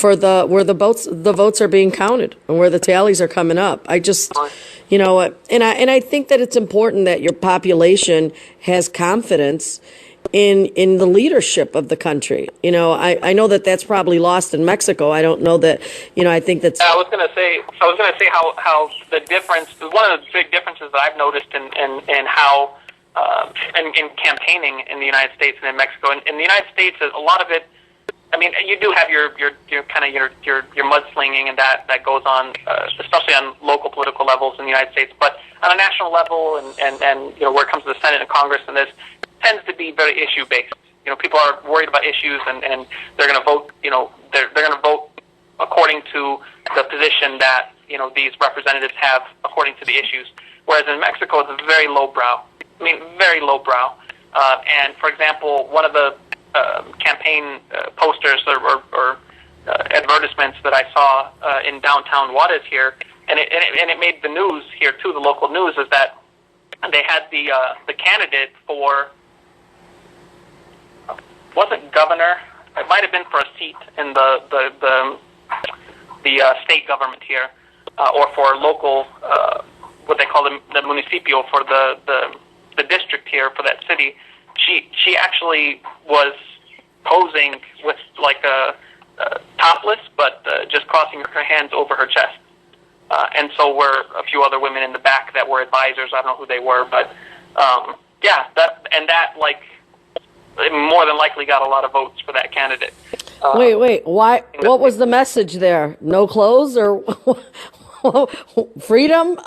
where the votes are being counted and where the tallies are coming up. I just, and I think that it's important that your population has confidence in the leadership of the country. I know that that's probably lost in Mexico. I don't know that, I think that's... I was going to say how the difference, one of the big differences that I've noticed in how, in campaigning in the United States and in Mexico. In the United States, a lot of it, I mean, you do have your kind of your mudslinging and that goes on, especially on local political levels in the United States. But on a national level and where it comes to the Senate and Congress and this, tends to be very issue based. People are worried about issues and they're going to vote. They're going to vote according to the position that these representatives have according to the issues. Whereas in Mexico, it's very lowbrow. I mean, very lowbrow. And for example, one of the campaign posters or advertisements that I saw in downtown Juarez here, and it made the news here too, the local news, is that they had the candidate for, wasn't governor, it might have been for a seat in the state government here, or for local, what they call the municipio, for the district here for that city. She actually was posing with like a topless, but just crossing her hands over her chest. And so were a few other women in the back that were advisors. I don't know who they were, but that more than likely got a lot of votes for that candidate. Wait, why? What was the message there? No clothes or freedom?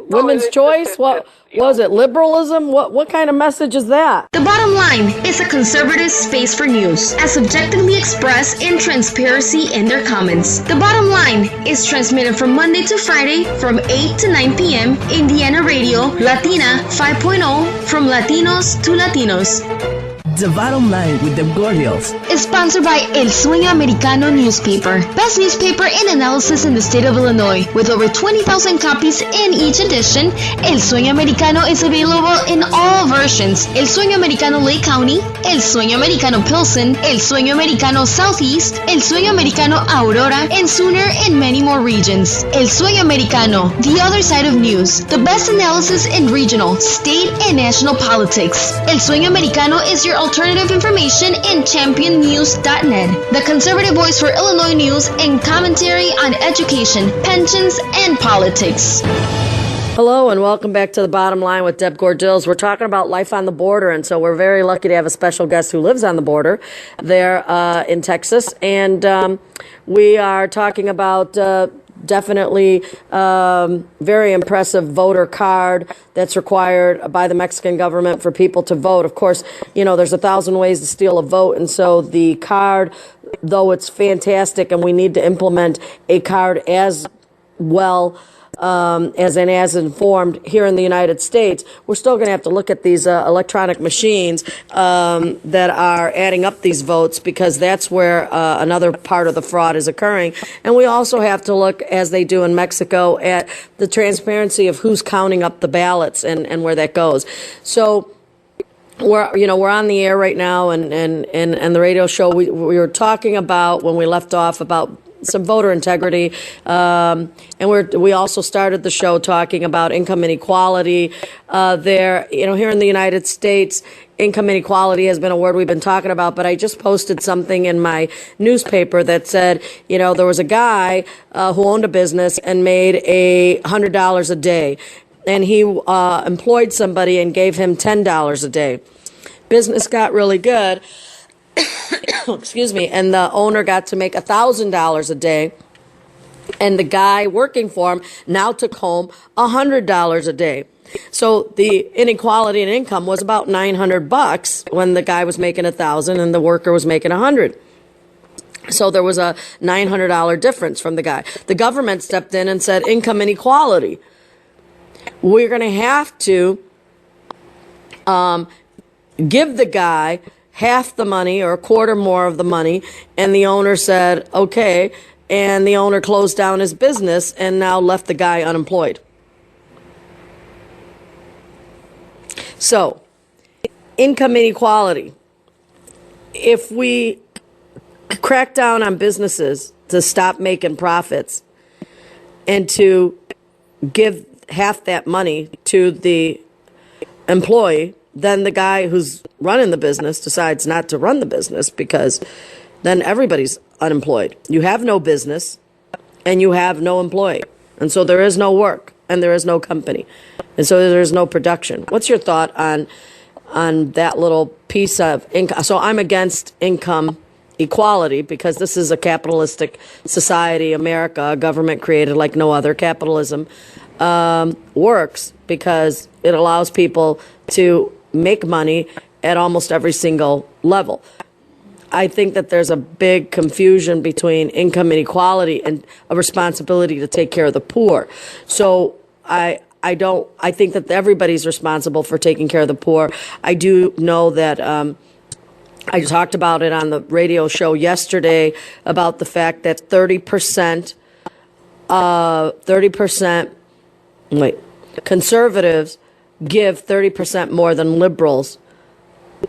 Women's choice? What was it? Liberalism? What kind of message is that? The Bottom Line is a conservative space for news, as objectively expressed in transparency in their comments. The Bottom Line is transmitted from Monday to Friday from 8 to 9 p.m. Indiana Radio, Latina 5.0, from Latinos to Latinos. The Bottom Line with the Gordials is sponsored by El Sueño Americano newspaper, best newspaper in analysis in the state of Illinois. With over 20,000 copies in each edition, El Sueño Americano is available in all versions: El Sueño Americano Lake County, El Sueño Americano Pilsen, El Sueño Americano Southeast, El Sueño Americano Aurora, and sooner in many more regions. El Sueño Americano, the other side of news, the best analysis in regional, state, and national politics. El Sueño Americano is your alternative information in championnews.net, the conservative voice for Illinois news and commentary on education, pensions, and politics. Hello and welcome back to The Bottom Line with Deb Gordills. We're talking about life on the border, and so we're very lucky to have a special guest who lives on the border there in Texas. And we are talking about definitely very impressive voter card that's required by the Mexican government for people to vote. Of course, there's 1,000 ways to steal a vote, and so the card, though it's fantastic, and we need to implement a card as well as informed here in the United States, we're still going to have to look at these electronic machines that are adding up these votes, because that's where another part of the fraud is occurring. And we also have to look, as they do in Mexico, at the transparency of who's counting up the ballots and where that goes. So we're on the air right now, and the radio show we were talking about, when we left off, about some voter integrity, and we also started the show talking about income inequality. Here in the United States, income inequality has been a word we've been talking about, but I just posted something in my newspaper that said, there was a guy who owned a business and made $100 a day, and he employed somebody and gave him $10 a day. Business got really good. Excuse me, and the owner got to make $1,000 a day, and the guy working for him now took home $100 a day. So the inequality in income was about $900 when the guy was making $1,000 and the worker was making $100. So there was a $900 difference from the guy. The government stepped in and said, income inequality. We're going to have to give the guy half the money or a quarter more of the money. And the owner said, okay. And the owner closed down his business and now left the guy unemployed. So, income inequality. If we crack down on businesses to stop making profits and to give half that money to the employee, then the guy who's running the business decides not to run the business, because then everybody's unemployed. You have no business and you have no employee. And so there is no work and there is no company. And so there is no production. What's your thought on that little piece of income? So I'm against income equality, because this is a capitalistic society, America, a government created like no other. Capitalism works because it allows people to make money at almost every single level. I think that there's a big confusion between income inequality and a responsibility to take care of the poor. So I think that everybody's responsible for taking care of the poor. I do know that I talked about it on the radio show yesterday about the fact that 30% conservatives give 30% more than liberals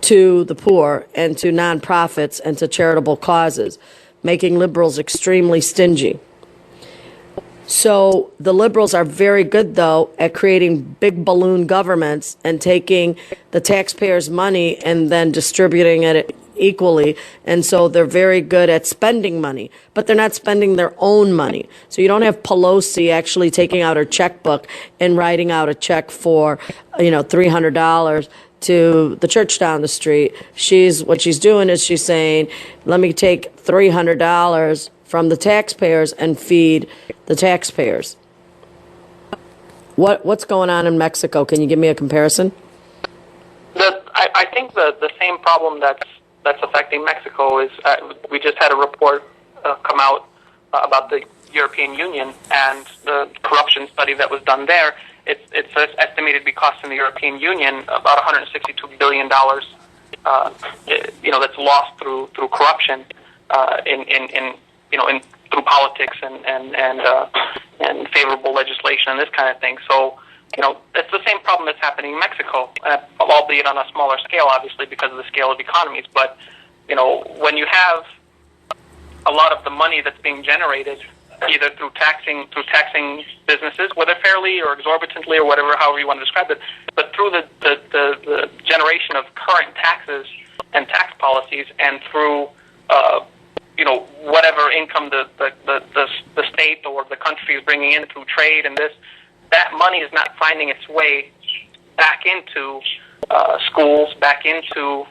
to the poor and to nonprofits and to charitable causes, making liberals extremely stingy. So the liberals are very good, though, at creating big balloon governments and taking the taxpayers' money and then distributing it equally. And so they're very good at spending money, but they're not spending their own money. So you don't have Pelosi actually taking out her checkbook and writing out a check for, $300 to the church down the street. What she's doing is she's saying, let me take $300 from the taxpayers and feed the taxpayers. What's going on in Mexico? Can you give me a comparison? I think the same problem that's affecting Mexico is we just had a report come out about the European Union and the corruption study that was done there. It's estimated to be costing the European Union about $162 billion. That's lost through corruption through politics and favorable legislation and this kind of thing. So, it's the same problem that's happening in Mexico, albeit on a smaller scale, obviously, because of the scale of economies. But, when you have a lot of the money that's being generated, either through taxing businesses, whether fairly or exorbitantly or whatever, however you want to describe it, but through the generation of current taxes and tax policies, and through whatever income the state or the country is bringing in through trade and this, that money is not finding its way back into schools, back into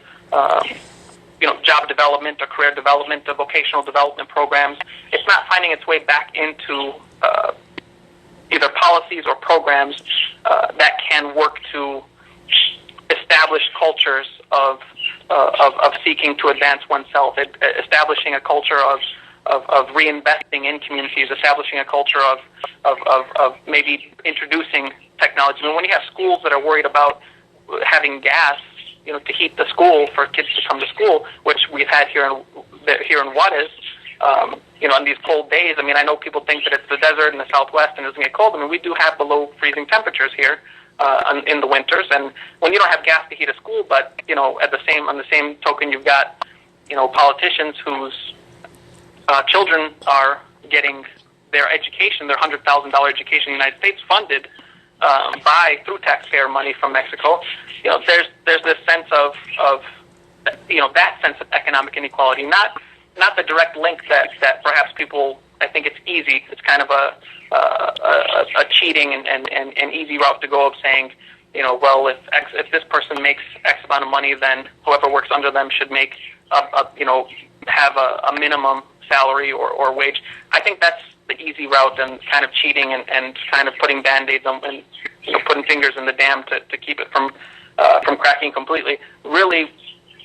job development or career development or vocational development programs. It's not finding its way back into either policies or programs that can work to establish cultures of seeking to advance oneself, establishing a culture of reinvesting in communities, establishing a culture of maybe introducing technology. I mean, when you have schools that are worried about having gas, to heat the school for kids to come to school, which we've had here in Juarez, on these cold days. I mean, I know people think that it's the desert in the Southwest and it doesn't get cold. I mean, we do have below freezing temperatures here in the winters, and when you don't have gas to heat a school, but on the same token, you've got politicians whose children are getting their education, their $100,000 education in the United States funded through taxpayer money from Mexico. There's this sense of that sense of economic inequality, not the direct link that perhaps people. I think it's easy. It's kind of a cheating and easy route to go of saying, well, if this person makes X amount of money, then whoever works under them should make have a minimum salary or wage. I think that's the easy route and kind of cheating and kind of putting Band-Aids on and putting fingers in the dam to keep it from cracking completely. Really,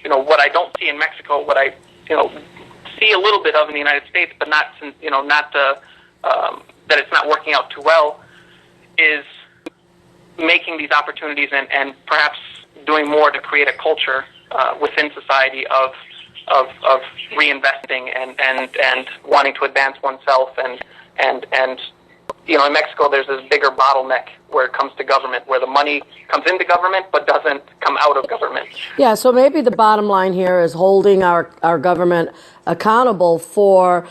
what I don't see in Mexico, what I see a little bit of in the United States, but not that it's not working out too well, is making these opportunities and perhaps doing more to create a culture within society of reinvesting and wanting to advance oneself and in Mexico there's this bigger bottleneck where it comes to government, where the money comes into government but doesn't come out of government. Yeah, so maybe the bottom line here is holding our government accountable for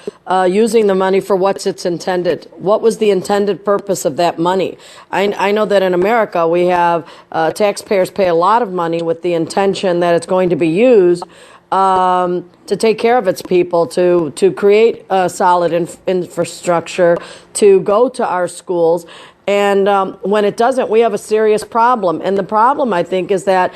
using the money for what's its intended. What was the intended purpose of that money? I know that in America we have taxpayers pay a lot of money with the intention that it's going to be used to take care of its people, to create a solid infrastructure, to go to our schools. And when it doesn't, we have a serious problem. And the problem, I think, is that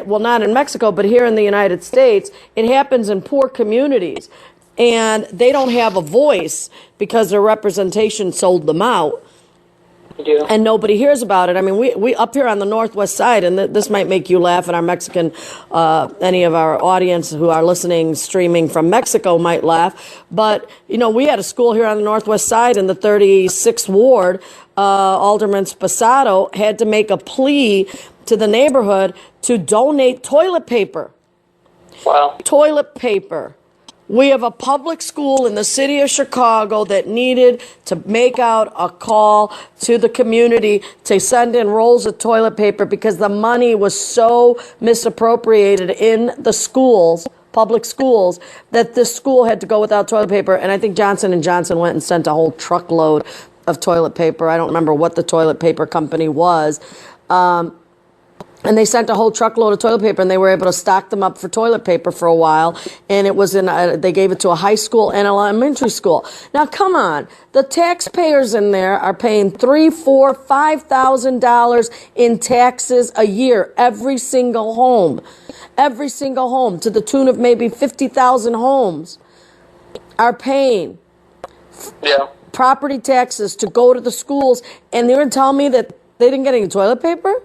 well, not in Mexico, but here in the United States, it happens in poor communities. And they don't have a voice because their representation sold them out. Yeah. And nobody hears about it. I mean, we up here on the Northwest side, and this might make you laugh, and our Mexican, any of our audience who are listening, streaming from Mexico might laugh. But, we had a school here on the Northwest side in the 36th Ward. Alderman Spasado had to make a plea to the neighborhood to donate toilet paper. Wow. Toilet paper. We have a public school in the city of Chicago that needed to make out a call to the community to send in rolls of toilet paper because the money was so misappropriated in the schools, public schools, that this school had to go without toilet paper. And I think Johnson & Johnson went and sent a whole truckload of toilet paper. I don't remember what the toilet paper company was. And they sent a whole truckload of toilet paper, and they were able to stock them up for toilet paper for a while. And it was they gave it to a high school and an elementary school. Now, come on. The taxpayers in there are paying $3,000, $4,000, $5,000 in taxes a year. Every single home, to the tune of maybe 50,000 homes are paying property taxes to go to the schools. And they're going to tell me that they didn't get any toilet paper?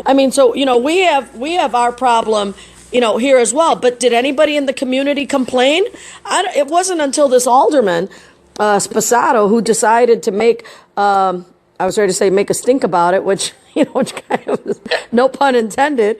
I mean, so, we have our problem, here as well. But did anybody in the community complain? It wasn't until this alderman, Spasado, who decided to make, I was ready to say make a stink about it, which kind of was, no pun intended.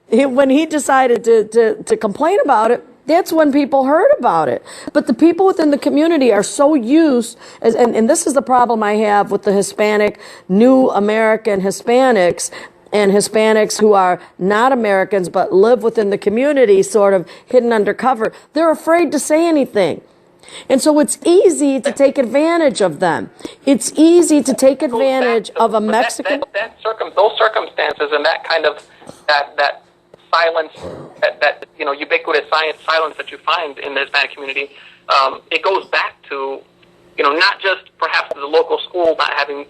When he decided to complain about it, that's when people heard about it. But the people within the community are so used, and this is the problem I have with the Hispanic, new American Hispanics, and Hispanics who are not Americans but live within the community, sort of hidden undercover. They're afraid to say anything. And so it's easy to take advantage of them. It's easy to take advantage of a Mexican... Those circumstances and that kind of, that silence, that ubiquitous silence that you find in the Hispanic community, it goes back to, not just perhaps the local school not having,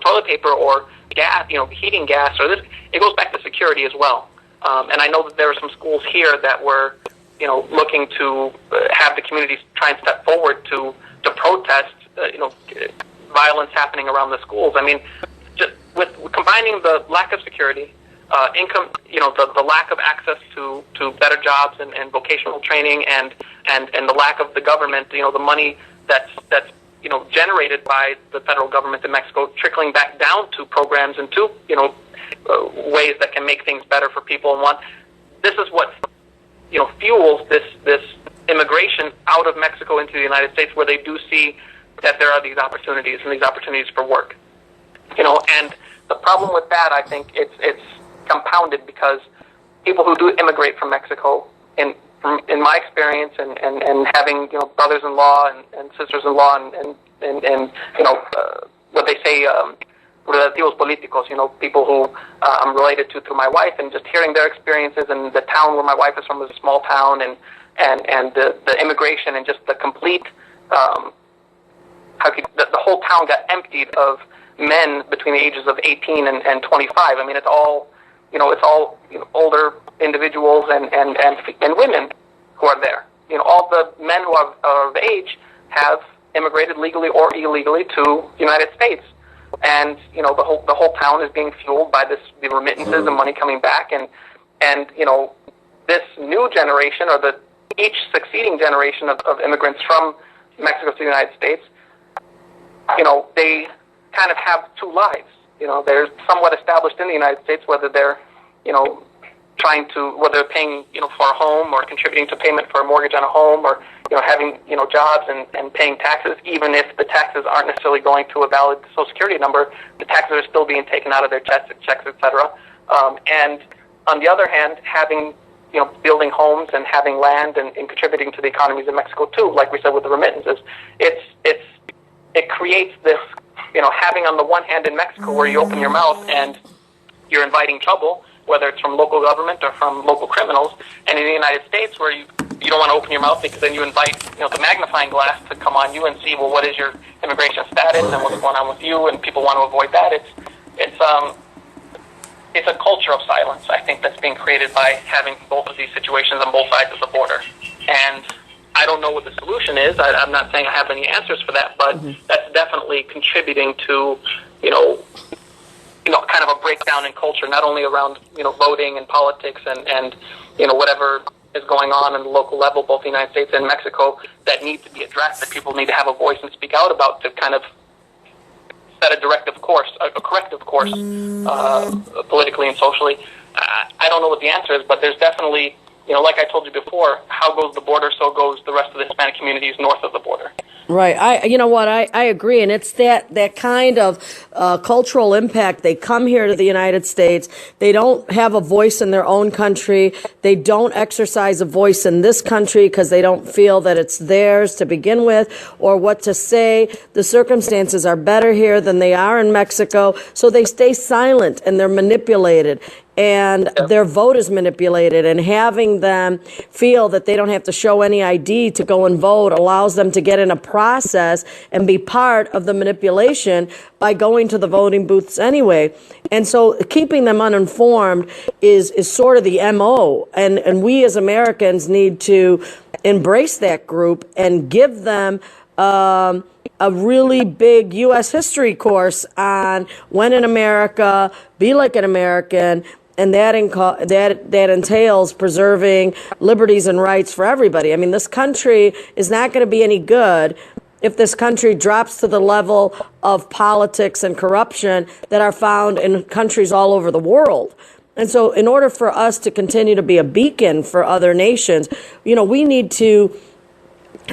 toilet paper or gas, heating gas, or this. It goes back to security as well. And I know that there are some schools here that were, looking to have the communities try and step forward to protest violence happening around the schools. I mean, just with combining the lack of security, income, the lack of access to better jobs and vocational training, and the lack of the government, the money that's generated by the federal government in Mexico trickling back down to programs and to ways that can make things better for people. And this is what fuels this immigration out of Mexico into the United States, where they do see that there are these opportunities and these opportunities for work. And the problem with that, I think it's compounded because people who do immigrate from Mexico, in my experience, and having brothers-in-law and sisters-in-law, and what they say, relativos políticos, people who I'm related to through my wife, and just hearing their experiences, and the town where my wife is from is a small town, and the immigration and just the complete the whole town got emptied of men between the ages of 18 and 25. I mean, it's all older individuals and women who are there. All the men who are of age have immigrated legally or illegally to the United States, and the whole town is being fueled by the remittances and money coming back, and this new generation, or each succeeding generation of immigrants from Mexico to the United States, they kind of have two lives. They're somewhat established in the United States, whether they're whether they're paying for a home, or contributing to payment for a mortgage on a home, or having jobs and paying taxes. Even if the taxes aren't necessarily going to a valid Social Security number, the taxes are still being taken out of their checks, etc. And on the other hand, having building homes and having land and contributing to the economies of Mexico too, like we said with the remittances, it creates this, having on the one hand in Mexico where you open your mouth and you're inviting trouble, whether it's from local government or from local criminals, and in the United States where you don't want to open your mouth, because then you invite the magnifying glass to come on you and see, well, what is your immigration status and what's going on with you, and people want to avoid that. It's a culture of silence, I think, that's being created by having both of these situations on both sides of the border. And I don't know what the solution is. I'm not saying I have any answers for that, but that's definitely contributing to, kind of a breakdown in culture, not only around, voting and politics and whatever is going on the local level, both the United States and Mexico, that need to be addressed, that people need to have a voice and speak out about, to kind of set a corrective course, politically and socially. I don't know what the answer is, but there's definitely, like I told you before, how goes the border, so goes the rest of the Hispanic communities north of the border. Right. I agree. And it's that kind of cultural impact. They come here to the United States. They don't have a voice in their own country. They don't exercise a voice in this country because they don't feel that it's theirs to begin with, or what to say. The circumstances are better here than they are in Mexico. So they stay silent and they're manipulated. And their vote is manipulated, and having them feel that they don't have to show any ID to go and vote allows them to get in a process and be part of the manipulation by going to the voting booths anyway. And so keeping them uninformed is sort of the MO. And we as Americans need to embrace that group and give them a really big U.S. history course on when in America, be like an American. And that entails preserving liberties and rights for everybody. I mean, this country is not going to be any good if this country drops to the level of politics and corruption that are found in countries all over the world. And so in order for us to continue to be a beacon for other nations, we need to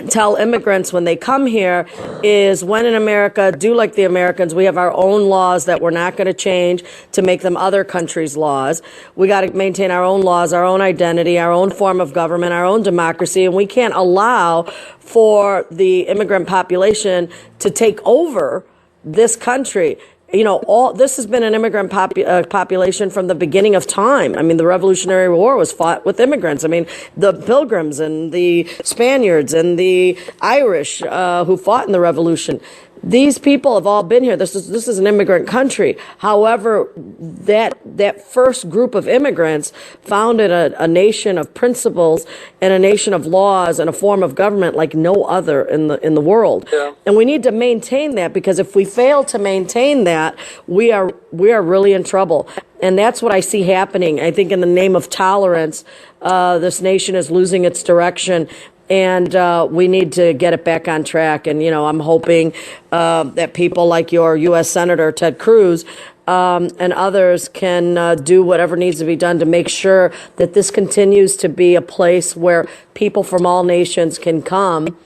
tell immigrants when they come here is, when in America, do like the Americans. We have our own laws that we're not going to change to make them other countries' laws. We got to maintain our own laws, our own identity, our own form of government, our own democracy, and we can't allow for the immigrant population to take over this country. All this has been an immigrant population from the beginning of time. I mean, the Revolutionary War was fought with immigrants. I mean, the Pilgrims and the Spaniards and the Irish who fought in the Revolution. these people have all been here. This is an immigrant country. However, that first group of immigrants founded a nation of principles and a nation of laws and a form of government like no other in the world. Yeah. And we need to maintain that, because if we fail to maintain that, we are really in trouble. And that's what I see happening. I think in the name of tolerance, this nation is losing its direction. And we need to get it back on track. And, I'm hoping that people like your U.S. Senator, Ted Cruz, and others can do whatever needs to be done to make sure that this continues to be a place where people from all nations can come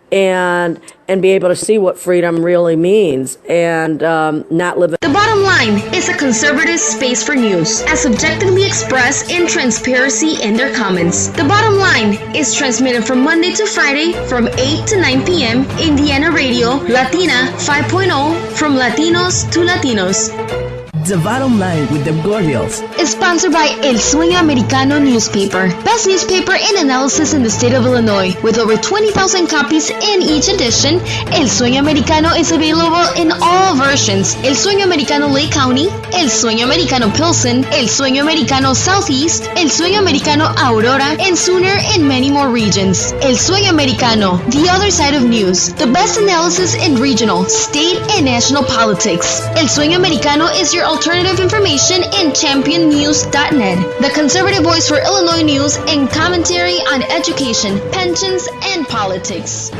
and be able to see what freedom really means and not live. The bottom line is a conservative space for news, as objectively expressed in transparency in their comments. The bottom line is transmitted from Monday to Friday from 8 to 9 p.m. Indiana Radio, Latina 5.0, from Latinos to Latinos. The Bottom Line with the Gordials Is sponsored by El Sueño Americano newspaper, best newspaper in analysis in the state of Illinois. With over 20,000 copies in each edition, El Sueño Americano is available in all versions: El Sueño Americano Lake County, El Sueño Americano Pilsen, El Sueño Americano Southeast, El Sueño Americano Aurora, and sooner in many more regions. El Sueño Americano, the other side of news, the best analysis in regional, state, and national politics. El Sueño Americano is your alternative information in championnews.net, the conservative voice for Illinois news and commentary on education, pensions, and politics.